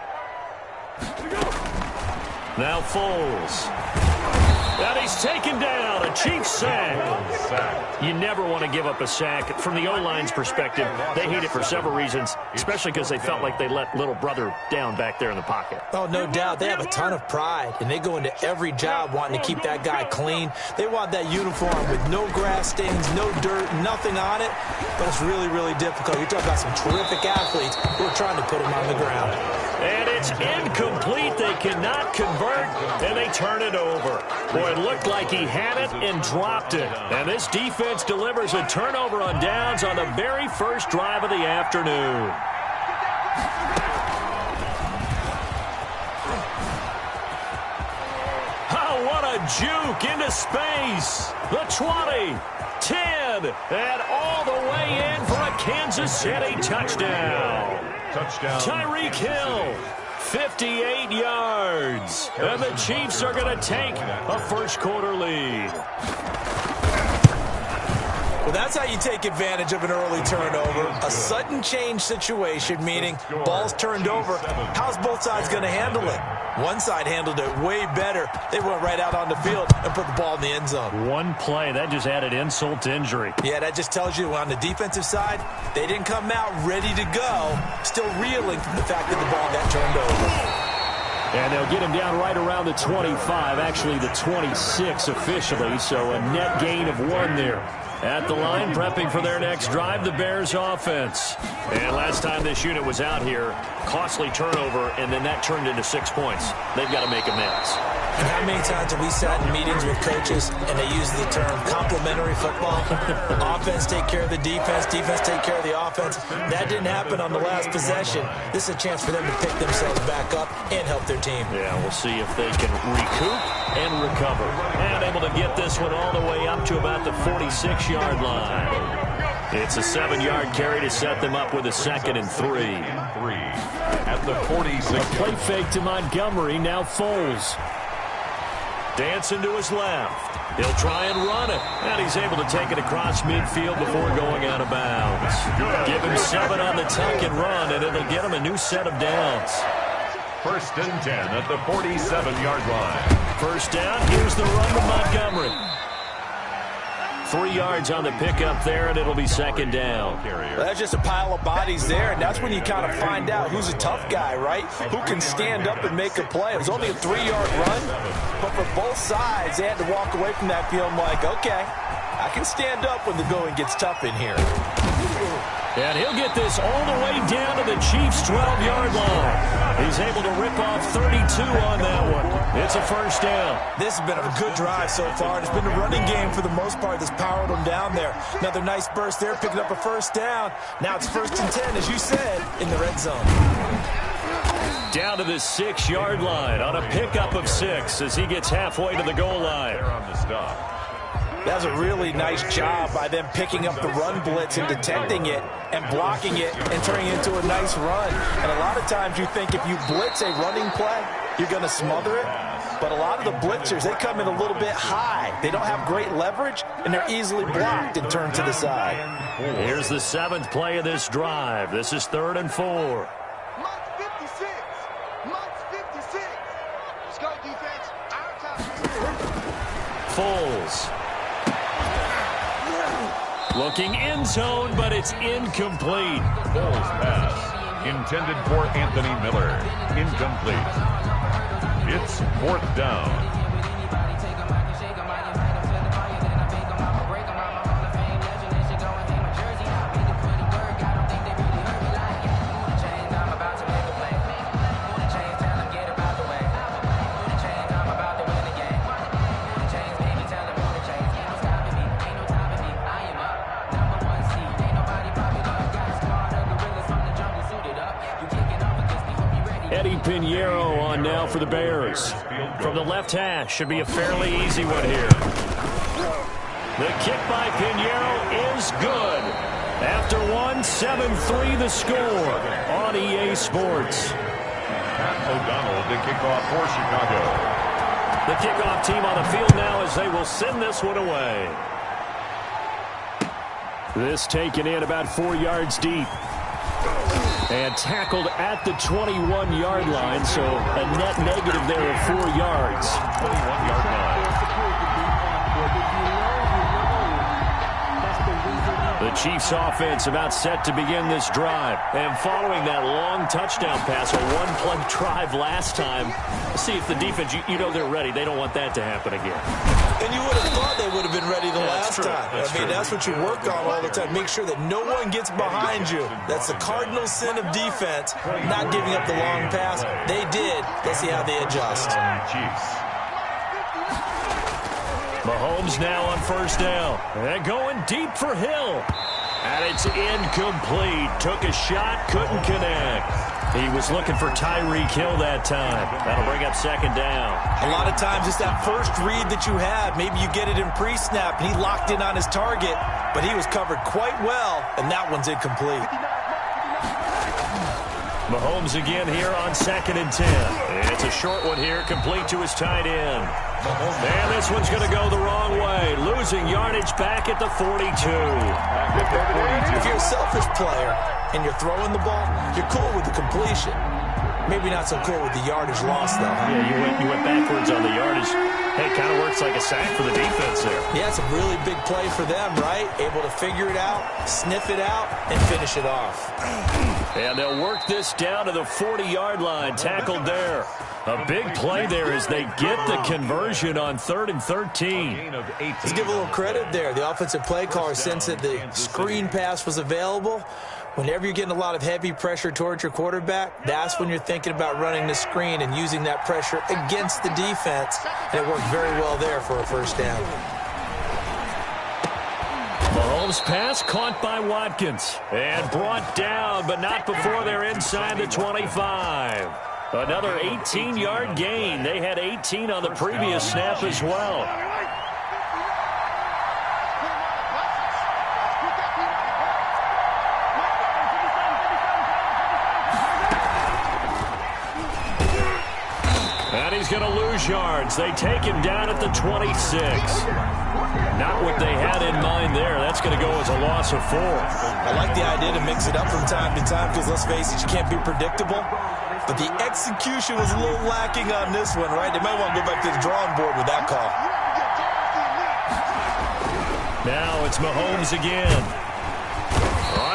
Now Foles. And he's taken down. A Chiefs sack. You never want to give up a sack. From the O-line's perspective, they hate it for several reasons, especially because they felt like they let little brother down back there in the pocket. Oh, no doubt. They have a ton of pride, and they go into every job wanting to keep that guy clean. They want that uniform with no grass stains, no dirt, nothing on it. But it's really, really difficult. You're talking about some terrific athletes who are trying to put him on the ground. And it's incomplete. They cannot convert, and they turn it over. Boy, it looked like he had it and dropped it. And this defense delivers a turnover on downs on the very first drive of the afternoon. Oh, what a juke into space. The 20, 10, and all the way in for a Kansas City touchdown. Tyreek Hill, 58 yards. And the Chiefs are going to take a first-quarter lead. Well, that's how you take advantage of an early turnover. A sudden change situation, meaning ball's turned over. How's both sides going to handle it? One side handled it way better. They went right out on the field and put the ball in the end zone. One play, that just added insult to injury. Yeah, that just tells you on the defensive side, they didn't come out ready to go, still reeling from the fact that the ball got turned over. And they'll get him down right around the 25, actually the 26 officially, so a net gain of 1 there. At the line, prepping for their next drive, the Bears offense. And last time this unit was out here, costly turnover, and then that turned into 6 points. They've got to make amends. And how many times have we sat in meetings with coaches and they use the term complementary football? Offense take care of the defense, defense take care of the offense. That didn't happen on the last possession. This is a chance for them to pick themselves back up and help their team. Yeah, we'll see if they can recoup and recover. And able to get this one all the way up to about the 46-yard line. It's a 7-yard carry to set them up with a 2nd and 3. At the 46. A play fake to Montgomery, now Foles. Dancing to his left. He'll try and run it. And he's able to take it across midfield before going out of bounds. Give him 7 on the tuck and run, and it'll get him a new set of downs. 1st and 10 at the 47-yard line. 1st down. Here's the run to Montgomery. 3 yards on the pickup there, and it'll be 2nd down. Well, that's just a pile of bodies there, and that's when you kind of find out who's a tough guy, right? Who can stand up and make a play. It was only a 3-yard run, but for both sides, they had to walk away from that feeling like, okay, I can stand up when the going gets tough in here. And he'll get this all the way down to the Chiefs' 12-yard line. He's able to rip off 32 on that one. It's a 1st down. This has been a good drive so far. It's been a running game for the most part that's powered them down there. Another nice burst there, picking up a 1st down. Now it's 1st and 10, as you said, in the red zone. Down to the 6-yard line on a pickup of 6 as he gets halfway to the goal line. On the stop. That was a really nice job by them picking up the run blitz and detecting it and blocking it and turning it into a nice run. And a lot of times you think if you blitz a running play, you're going to smother it. But a lot of the blitzers, they come in a little bit high. They don't have great leverage, and they're easily blocked and turned to the side. Here's the 7th play of this drive. This is 3rd and 4. Month 56. Month 56. Let's go, defense. Our time. Foles. Looking in zone, but it's incomplete. Foles pass. Intended for Anthony Miller. Incomplete. It's 4th down. Eddie Pinheiro on now for the Bears. From the left hash, should be a fairly easy one here. The kick by Pinheiro is good. After 1, 7-3 the score on EA Sports. Pat O'Donnell to kick off for Chicago. The kickoff team on the field now as they will send this one away. This taken in about 4 yards deep. And tackled at the 21-yard line, so a net negative there of 4 yards. 21-yard line. The Chiefs offense about set to begin this drive. And following that long touchdown pass, a one-play drive last time, let's see if the defense, you know they're ready. They don't want that to happen again. And you would have thought they would have been ready the last time. That's what you work on all the time. Make sure that no one gets behind you. That's the cardinal sin of defense, not giving up the long pass. They did. Let's see how they adjust. Chiefs. Mahomes now on 1st down. And going deep for Hill. And it's incomplete. Took a shot, couldn't connect. He was looking for Tyreek Hill that time. That'll bring up 2nd down. A lot of times it's that first read that you have. Maybe you get it in pre-snap, and he locked in on his target, but he was covered quite well, and that one's incomplete. Mahomes again here on 2nd and 10. It's a short one here, complete to his tight end. And this one's going to go the wrong way. Losing yardage back at the 42. If you're a selfish player and you're throwing the ball, you're cool with the completion. Maybe not so cool with the yardage loss, though. Yeah, you went backwards on the yardage. Hey, kind of works like a sack for the defense there. Yeah, it's a really big play for them, right? Able to figure it out, sniff it out, and finish it off. And they'll work this down to the 40-yard line, tackled there. A big play there as they get the conversion on 3rd and 13. Let's give a little credit there. The offensive play caller sensed that the screen pass was available. Whenever you're getting a lot of heavy pressure towards your quarterback, that's when you're thinking about running the screen and using that pressure against the defense. And it worked very well there for a first down. Mahomes' pass caught by Watkins and brought down, but not before they're inside the 25. Another 18-yard gain. They had 18 on the previous snap as well. And he's going to lose yards. They take him down at the 26. Not what they had in mind there. That's going to go as a loss of 4. I like the idea to mix it up from time to time because, let's face it, you can't be predictable. But the execution was a little lacking on this one, right? They might want to go back to the drawing board with that call. Now it's Mahomes again.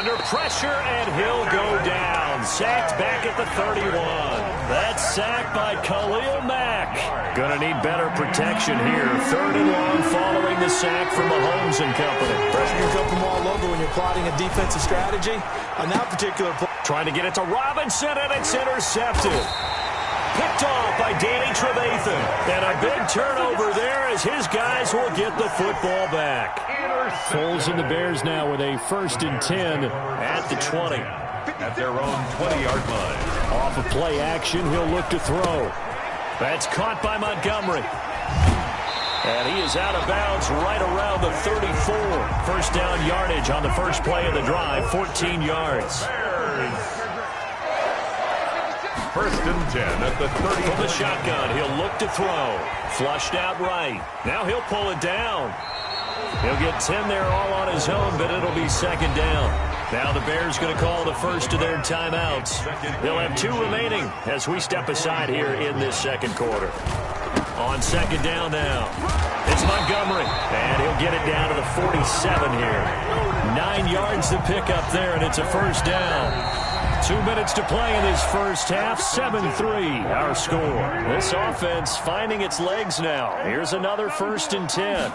Under pressure, and he'll go down. Sacked back at the 31. That's sacked by Khalil Mack. Gonna need better protection here. 3rd and long following the sack from Mahomes and company. Pressure can come from all over when you're plotting a defensive strategy. On that particular play, trying to get it to Robinson, and it's intercepted. Picked off by Danny Trevathan. And a big turnover there as his guys will get the football back. Foles and the Bears now with a 1st and 10 at the 20. At their own 20-yard line. Off of play action, he'll look to throw. That's caught by Montgomery. And he is out of bounds right around the 34. First down yardage on the first play of the drive, 14 yards. 1st and 10 at the 30. From the shotgun, he'll look to throw. Flushed out right. Now he'll pull it down. He'll get 10 there all on his own, but it'll be 2nd down. Now the Bears going to call the first of their timeouts. They'll have 2 remaining as we step aside here in this 2nd quarter. On 2nd down now, it's Montgomery, and he'll get it down to the 47 here. 9 yards to pick up there, and it's a first down. 2 minutes to play in this first half, 7-3 our score. This offense finding its legs now. Here's another 1st and 10.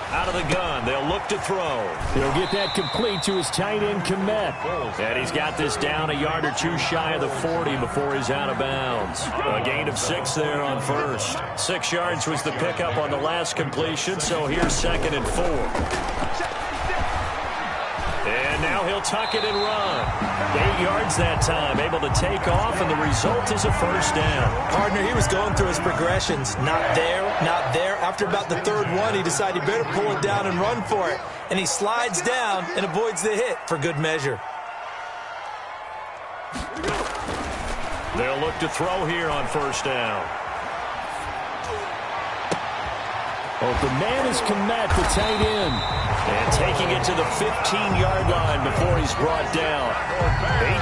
Out of the gun, they'll look to throw. He'll get that complete to his tight end, Kmet. And he's got this down a yard or 2 shy of the 40 before he's out of bounds. A gain of 6 there on first. 6 yards was the pickup on the last completion, so here's 2nd and 4. And now he'll tuck it and run. 8 yards that time, able to take off, and the result is a first down. Partner, he was going through his progressions. Not there, not there. After about the 3rd one, he decided he better pull it down and run for it. And he slides down and avoids the hit for good measure. They'll look to throw here on first down. Open man is Kmet, the tight end. And taking it to the 15-yard line before he's brought down.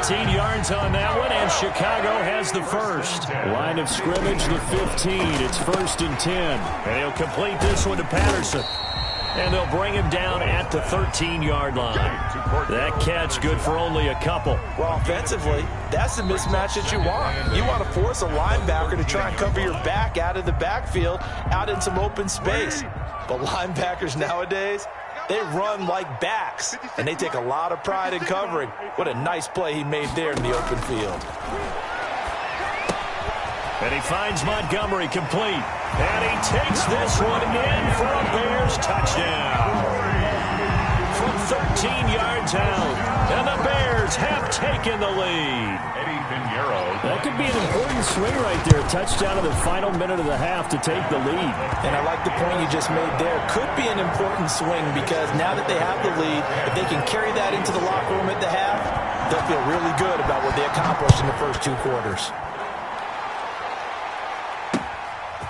18 yards on that one, and Chicago has the first. Line of scrimmage, the 15. It's 1st and 10. And he'll complete this one to Patterson. And they'll bring him down at the 13-yard line. That catch good for only a couple. Well, offensively, that's the mismatch that you want. You want to force a linebacker to try and cover your back out of the backfield, out in some open space. But linebackers nowadays, they run like backs, and they take a lot of pride in covering. What a nice play he made there in the open field. And he finds Montgomery complete. And he takes this one in for a Bears touchdown. From 13 yards out. And the Bears have taken the lead. Eddie Pinheiro. That could be an important swing right there. Touchdown in the final minute of the half to take the lead. And I like the point you just made there. Could be an important swing because now that they have the lead, if they can carry that into the locker room at the half, they'll feel really good about what they accomplished in the first 2 quarters.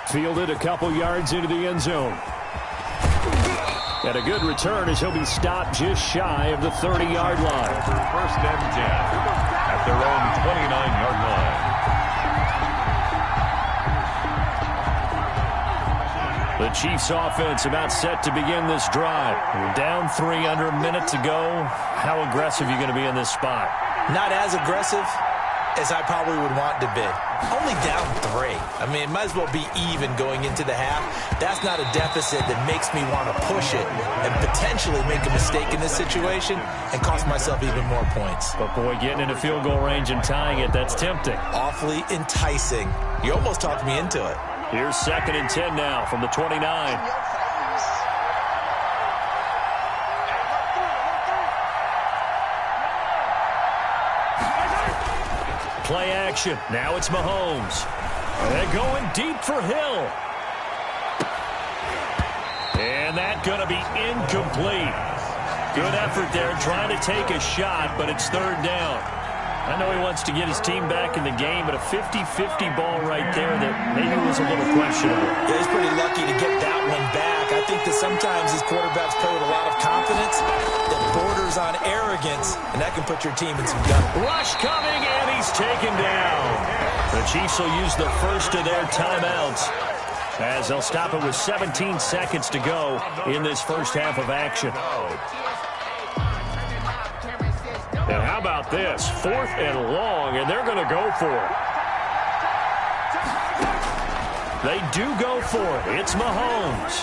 Fielded a couple yards into the end zone. And a good return as he'll be stopped just shy of the 30-yard line. 1st and 10 at their own 29-yard line. Chiefs offense about set to begin this drive. We're down 3 under a minute to go. How aggressive are you going to be in this spot? Not as aggressive as I probably would want to be. Only down 3. I mean, it might as well be even going into the half. That's not a deficit that makes me want to push it and potentially make a mistake in this situation and cost myself even more points. But, boy, getting into field goal range and tying it, that's tempting. Awfully enticing. You almost talked me into it. Here's 2nd and 10 now from the 29. Play action. Now it's Mahomes. They're going deep for Hill. And that's going to be incomplete. Good effort there trying to take a shot, but it's 3rd down. I know he wants to get his team back in the game, but a 50-50 ball right there that maybe was a little questionable. Yeah, he's pretty lucky to get that one back. I think that sometimes these quarterbacks play with a lot of confidence that borders on arrogance, and that can put your team in some gutter. Rush coming, and he's taken down. The Chiefs will use the first of their timeouts as they'll stop it with 17 seconds to go in this first half of action. And how about this? 4th and long, and they're going to go for it. They do go for it. It's Mahomes.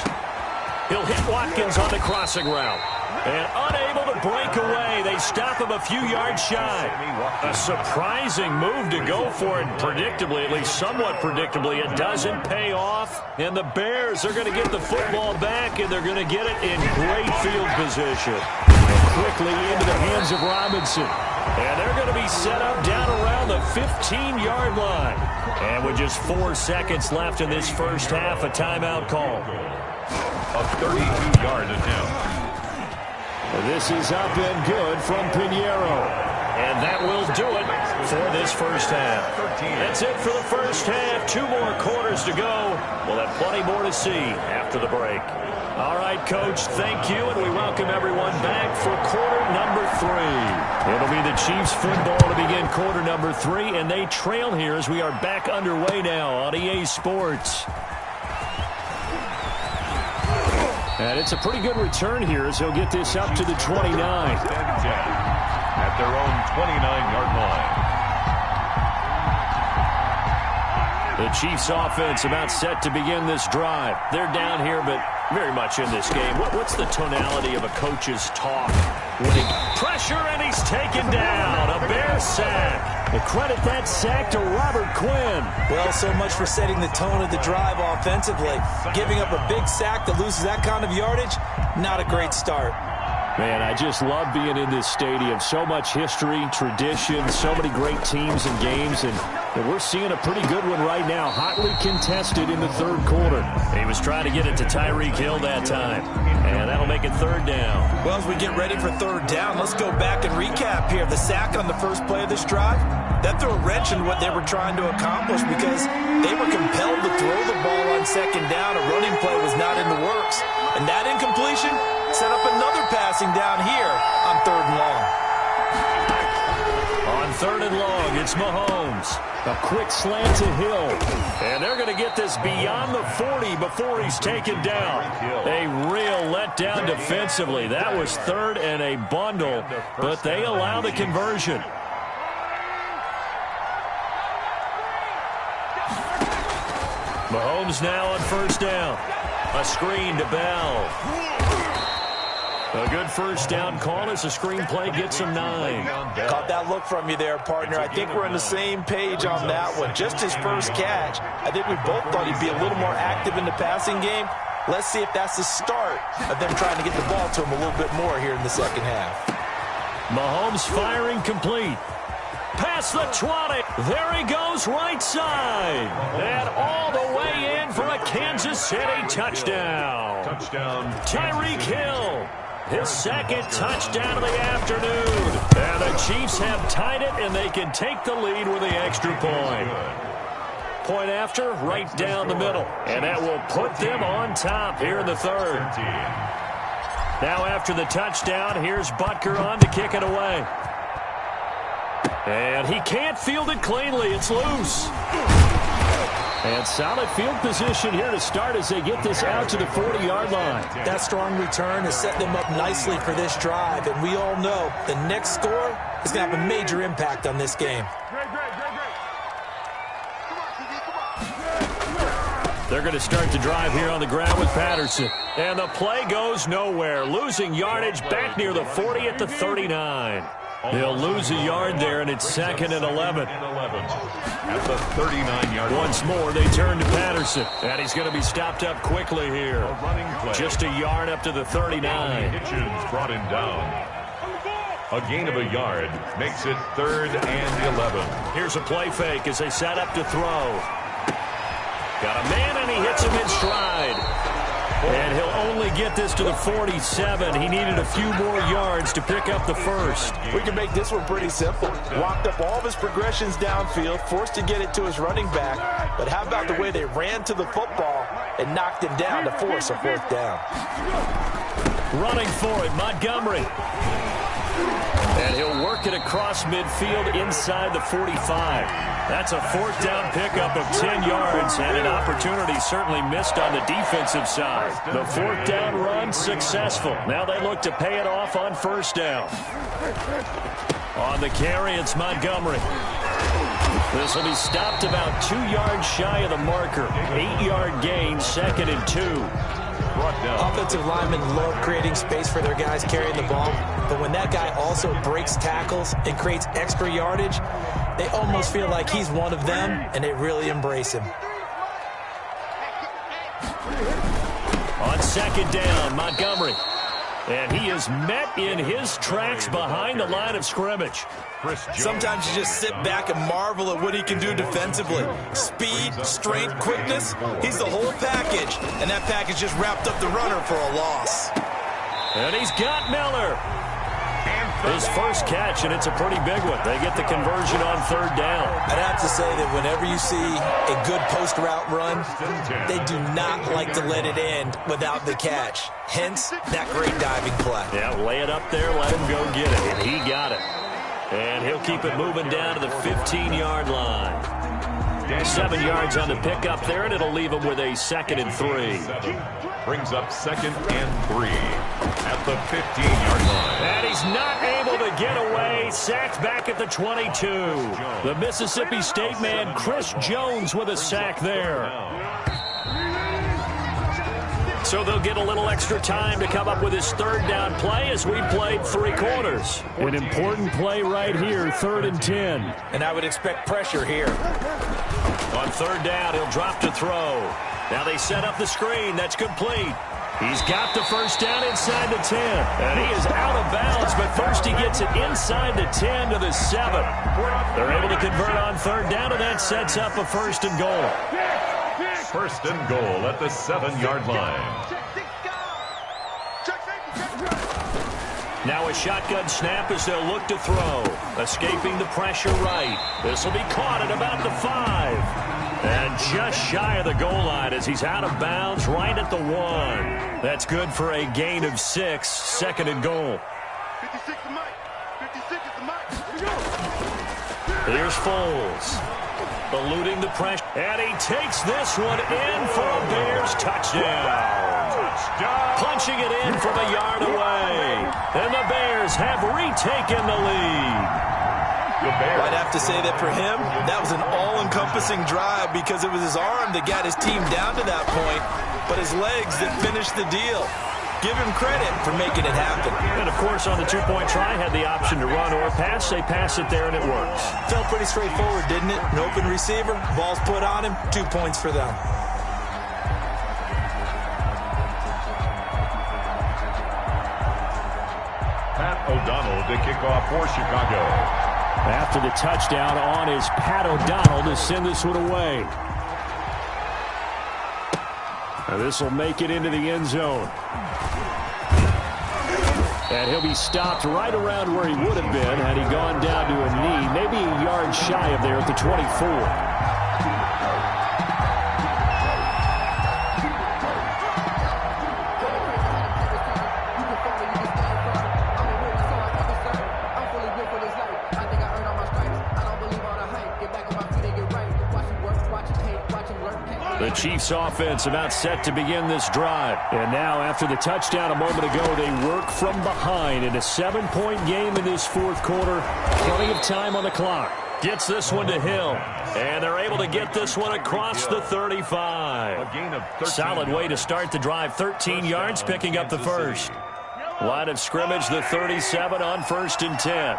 He'll hit Watkins on the crossing route. And unable to break away, they stop him a few yards shy. A surprising move to go for it, predictably, at least somewhat predictably. It doesn't pay off, and the Bears are going to get the football back, and they're going to get it in great field position. Quickly into the hands of Robinson. And they're going to be set up down around the 15-yard line. And with just 4 seconds left in this first half, a timeout call. A 32-yard attempt. This is up and good from Pinheiro. And that will do it for this first half. That's it for the first half. 2 more quarters to go. We'll have plenty more to see after the break. All right, Coach, thank you, and we welcome everyone back for quarter number 3. It'll be the Chiefs football to begin quarter number 3, and they trail here as we are back underway now on EA Sports. And it's a pretty good return here as he'll get this up to the 29. At their own 29-yard line. The Chiefs offense about set to begin this drive. They're down here, but very much in this game. What's the tonality of a coach's talk? Winning pressure, and he's taken down. A Bear sack. We'll credit that sack to Robert Quinn. Well, so much for setting the tone of the drive offensively. Giving up a big sack that loses that kind of yardage, not a great start. Man, I just love being in this stadium. So much history, tradition, so many great teams and games, and we're seeing a pretty good one right now. Hotly contested in the 3rd quarter. He was trying to get it to Tyreek Hill that time, and that'll make it 3rd down. Well, as we get ready for 3rd down, let's go back and recap here. The sack on the first play of this drive, that threw a wrench in what they were trying to accomplish because they were compelled to throw the ball on 2nd down. A running play was not in the works, and that incompletion set up another passing down here on 3rd and long. On 3rd and long, it's Mahomes. A quick slant to Hill. And they're going to get this beyond the 40 before he's taken down. A real letdown defensively. That was 3rd and a bundle, but they allow the conversion. Mahomes now on 1st down. A screen to Bell. A good first down call as the screenplay gets him 9. Caught that look from you there, partner. I think we're on the same page on that one. Just his first catch. I think we both thought he'd be a little more active in the passing game. Let's see if that's the start of them trying to get the ball to him a little bit more here in the second half. Mahomes firing complete. Past the 20. There he goes right side. And all the way in for a Kansas City touchdown. Touchdown. Tyreek Hill. His 2nd touchdown of the afternoon. And the Chiefs have tied it, and they can take the lead with the extra point. Point after, right down the middle. And that will put them on top here in the 3rd. Now after the touchdown, here's Butker on to kick it away. And he can't field it cleanly. It's loose. And solid field position here to start as they get this out to the 40-yard line. That strong return has set them up nicely for this drive, and we all know the next score is going to have a major impact on this game. They're going to start the drive here on the ground with Patterson. And the play goes nowhere. Losing yardage back near the 40 at the 39. They'll lose a yard there, and it's 2nd and 11. At the 39-yard line. Once more, they turn to Patterson. And he's going to be stopped up quickly here. A running play. Just a yard up to the 39. Hitchens brought him down. A gain of a yard makes it 3rd and 11. Here's a play fake as they set up to throw. Got a man, and he hits him in stride. And he'll only get this to the 47. He needed a few more yards to pick up the first. We can make this one pretty simple. Walked up all of his progressions downfield, forced to get it to his running back. But how about the way they ran to the football and knocked him down to force a 4th down? Running for it, Montgomery. And he'll work it across midfield inside the 45. That's a 4th down pickup of 10 yards and an opportunity certainly missed on the defensive side. The 4th down run successful. Now they look to pay it off on 1st down. On the carry, it's Montgomery. This will be stopped about 2 yards shy of the marker. 8-yard gain, 2nd and 2. Offensive linemen love creating space for their guys carrying the ball, but when that guy also breaks tackles and creates extra yardage, they almost feel like he's one of them, and they really embrace him. On 2nd down, Montgomery. And he is met in his tracks behind the line of scrimmage. Sometimes you just sit back and marvel at what he can do defensively. Speed, strength, quickness, he's the whole package. And that package just wrapped up the runner for a loss. And he's got Miller. His first catch, and it's a pretty big one. They get the conversion on 3rd down. I'd have to say that whenever you see a good post route run, they do not like to let it end without the catch. Hence, that great diving play. Yeah, lay it up there, let him go get it, and he got it. And he'll keep it moving down to the 15-yard line. 7 yards on the pickup there, and it'll leave him with a 2nd and 3. Brings up 2nd and 3 at the 15-yard line. And he's not able to get away. Sacked back at the 22. The Mississippi State man, Chris Jones, with a sack there. So they'll get a little extra time to come up with his 3rd down play as we played 3 quarters. An important play right here, 3rd and 10. And I would expect pressure here. On 3rd down, he'll drop to throw. Now they set up the screen. That's complete. He's got the 1st down inside the 10. And he is out of bounds, but first he gets it inside the 10 to the 7. They're able to convert on 3rd down, and that sets up a 1st and goal. 1st and goal at the 7-yard line. Now a shotgun snap as they'll look to throw. Escaping the pressure right. This will be caught at about the 5. And just shy of the goal line as he's out of bounds right at the 1. That's good for a gain of 6. 2nd and goal. 56 is Mike. 56 is the Mike. Here we go. Here's Foles. Eluding the pressure. And he takes this one in for a Bears touchdown. Punching it in from a yard away. And the Bears have retaken the lead. I'd have to say that for him, that was an all-encompassing drive because it was his arm that got his team down to that point, but his legs that finished the deal. Give him credit for making it happen. And, of course, on the 2-point try, had the option to run or pass. They pass it there, and it works. Felt pretty straightforward, didn't it? An open receiver, ball's put on him, 2 points for them. Pat O'Donnell to kick off for Chicago. After the touchdown on is Pat O'Donnell to send this one away. Now this will make it into the end zone. And he'll be stopped right around where he would have been had he gone down to a knee, maybe a yard shy of there at the 24. Watch him work, watch him hate, watch him learn. The Chiefs offense about set to begin this drive. And now after the touchdown a moment ago, they work from behind in a 7-point game in this fourth quarter. Plenty of time on the clock. Gets this one to Hill. And they're able to get this one across the 35. Solid way to start the drive. 13 yards, picking up the first. Line of scrimmage, the 37 on 1st and 10.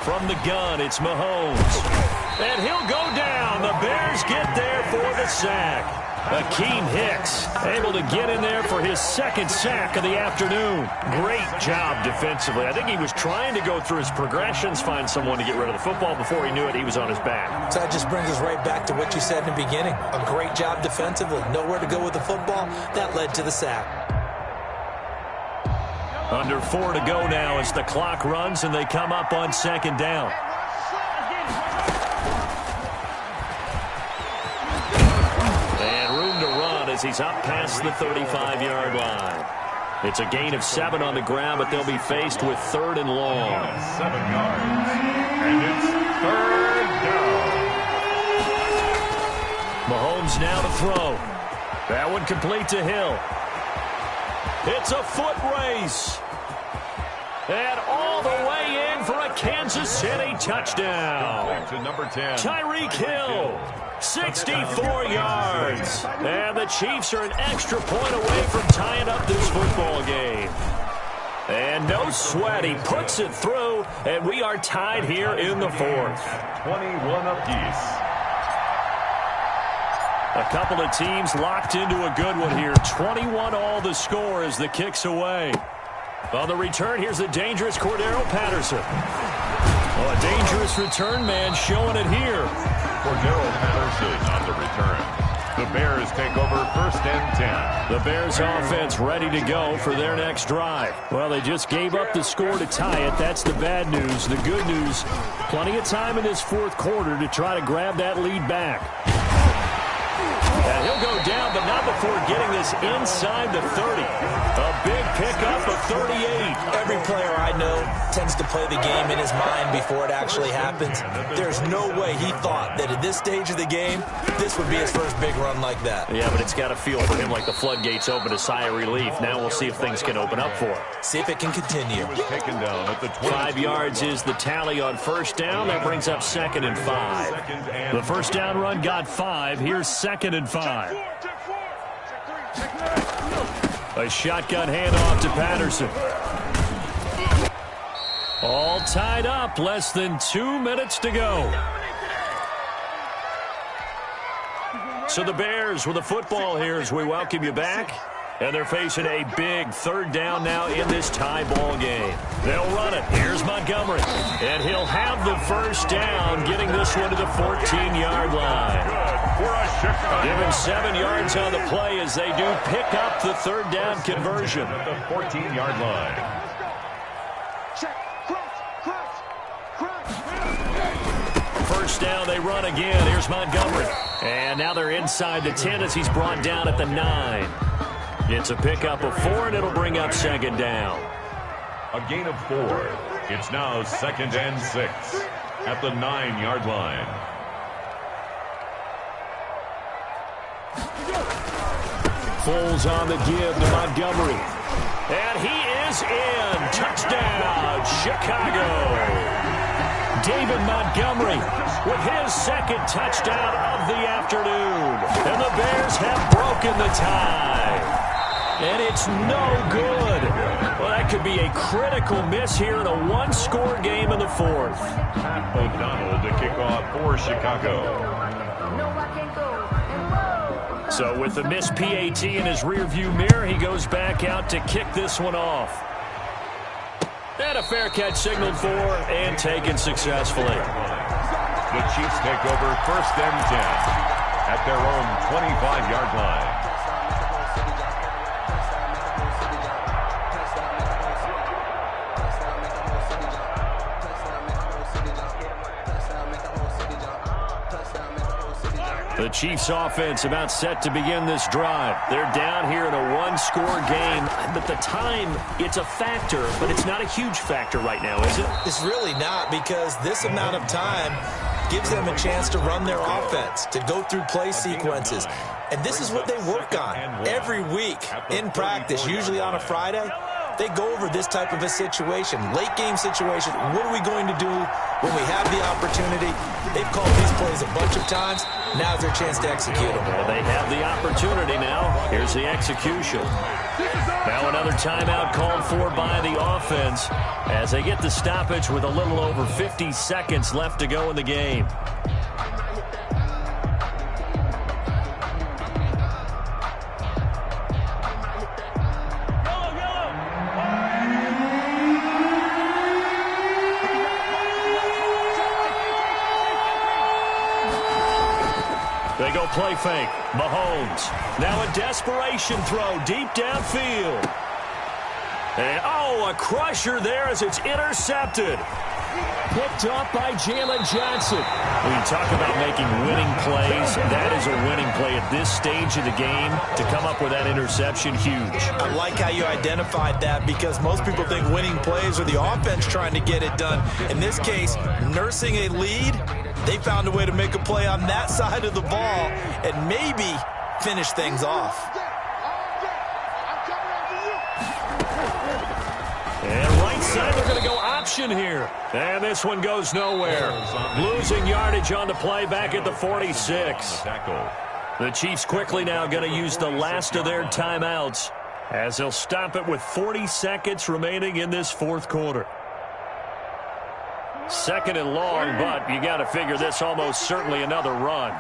From the gun, it's Mahomes. And he'll go down. The Bears get there for the sack. Akeem Hicks able to get in there for his second sack of the afternoon. Great job defensively. I think he was trying to go through his progressions, find someone to get rid of the football. Before he knew it, he was on his back. So that just brings us right back to what you said in the beginning. A great job defensively. Nowhere to go with the football. That led to the sack. Under 4 to go now as the clock runs and they come up on 2nd down. And room to run as he's up past the 35-yard line. It's a gain of 7 on the ground, but they'll be faced with 3rd and long. 7 yards. And it's 3rd down. Mahomes now to throw. That one complete to Hill. It's a foot race. And all the way in for a Kansas City touchdown. To number 10. Tyreek Hill, 64 yards. And the Chiefs are an extra point away from tying up this football game. And no sweat. He puts it through, and we are tied here in the 4th. 21 apiece. A couple of teams locked into a good one here. 21 all the score as the kick's away. On the return, here's the dangerous Cordero Patterson. Oh, a dangerous return man showing it here. Cordero Patterson on the return. The Bears take over 1st and 10. The Bears offense ready to go for their next drive. Well, they just gave up the score to tie it. That's the bad news. The good news, plenty of time in this 4th quarter to try to grab that lead back. And he'll go down, but not before getting this inside the 30. A big pickup of 38. Every player I know tends to play the game in his mind before it actually happens. There's no way he thought that at this stage of the game, this would be his first big run like that. Yeah, but it's got to feel for him like the floodgates open, a sigh of relief. Now we'll see if things can open up for him. See if it can continue. Taken down at the 5 yards is the tally on 1st down. That brings up 2nd and 5. The first down run got 5. Here's 2nd and 5. A shotgun handoff to Patterson. All tied up. Less than 2 minutes to go. So the Bears with the football here as we welcome you back. And they're facing a big 3rd down now in this tie ball game. They'll run it. Here's Montgomery. And he'll have the first down, getting this one to the 14-yard line. Give him 7 yards on the play as they do pick up the 3rd down conversion. At the 14-yard line. First down, they run again. Here's Montgomery. And now they're inside the 10 as he's brought down at the 9. It's a pickup of 4, and it'll bring up 2nd down. A gain of 4. It's now 2nd and 6 at the 9-yard line. Foles on the give to Montgomery. And he is in. Touchdown, Chicago. David Montgomery with his 2nd touchdown of the afternoon. And the Bears have broken the tie. And it's no good. Well, that could be a critical miss here in a 1-score game in the 4th. Pat O'Donnell to kick off for Chicago. So with the missed PAT in his rearview mirror, he goes back out to kick this one off. And a fair catch signaled for and taken successfully. The Chiefs take over 1st and 10 at their own 25-yard line. The Chiefs offense about set to begin this drive. They're down here in a one-score game. But the time, it's a factor, but it's not a huge factor right now, is it? It's really not, because this amount of time gives them a chance to run their offense, to go through play sequences. And this is what they work on every week in practice, usually on a Friday. They go over this type of a situation, late game situation. What are we going to do when we have the opportunity? They've called these plays a bunch of times. Now's their chance to execute them. Well, they have the opportunity now. Here's the execution. Now another timeout called for by the offense as they get the stoppage with a little over 50 seconds left to go in the game. They go play fake. Mahomes. Now a desperation throw deep downfield. And, a crusher there as it's intercepted. Picked up by Jalen Johnson. When you talk about making winning plays, that is a winning play at this stage of the game. To come up with that interception, huge. I like how you identified that, because most people think winning plays are the offense trying to get it done. In this case, nursing a lead, they found a way to make a play on that side of the ball and maybe finish things off. And right side, they're going to go option here. And this one goes nowhere. Losing yardage on the play back at the 46. The Chiefs quickly now going to use the last of their timeouts as they'll stop it with 40 seconds remaining in this fourth quarter. Second and long, but you got to figure this almost certainly another run.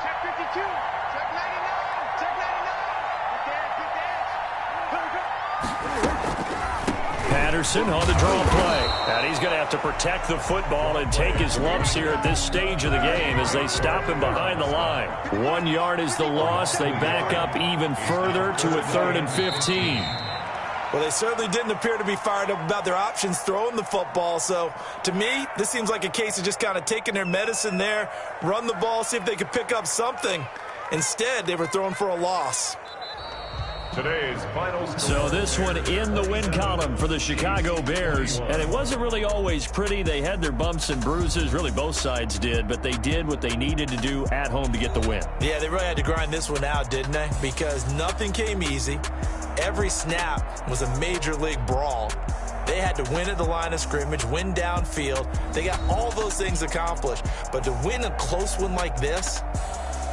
Check 52. Check 99. Check 99. Patterson on the draw play. And he's going to have to protect the football and take his lumps here at this stage of the game as they stop him behind the line. 1 yard is the loss. They back up even further to a 3rd and 15. Well, they certainly didn't appear to be fired up about their options throwing the football. So, to me, this seems like a case of just kind of taking their medicine there, run the ball, see if they could pick up something. Instead, they were throwing for a loss. Today's final score. So this one in the win column for the Chicago Bears. And it wasn't really always pretty. They had their bumps and bruises. Really, both sides did. But they did what they needed to do at home to get the win. Yeah, they really had to grind this one out, didn't they? Because nothing came easy. Every snap was a major league brawl. They had to win at the line of scrimmage, win downfield. They got all those things accomplished. But to win a close one like this,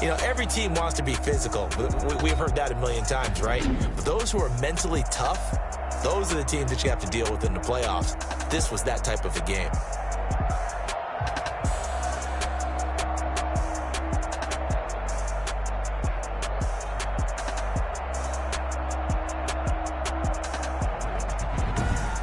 you know, every team wants to be physical. We've heard that a million times, right? But those who are mentally tough, those are the teams that you have to deal with in the playoffs. This was that type of a game.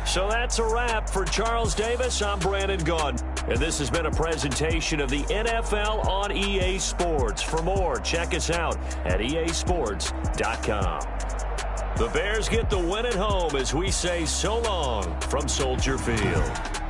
So that's a wrap for Charles Davis. I'm Brandon Gaudin. And this has been a presentation of the NFL on EA Sports. For more, check us out at easports.com. The Bears get the win at home as we say so long from Soldier Field.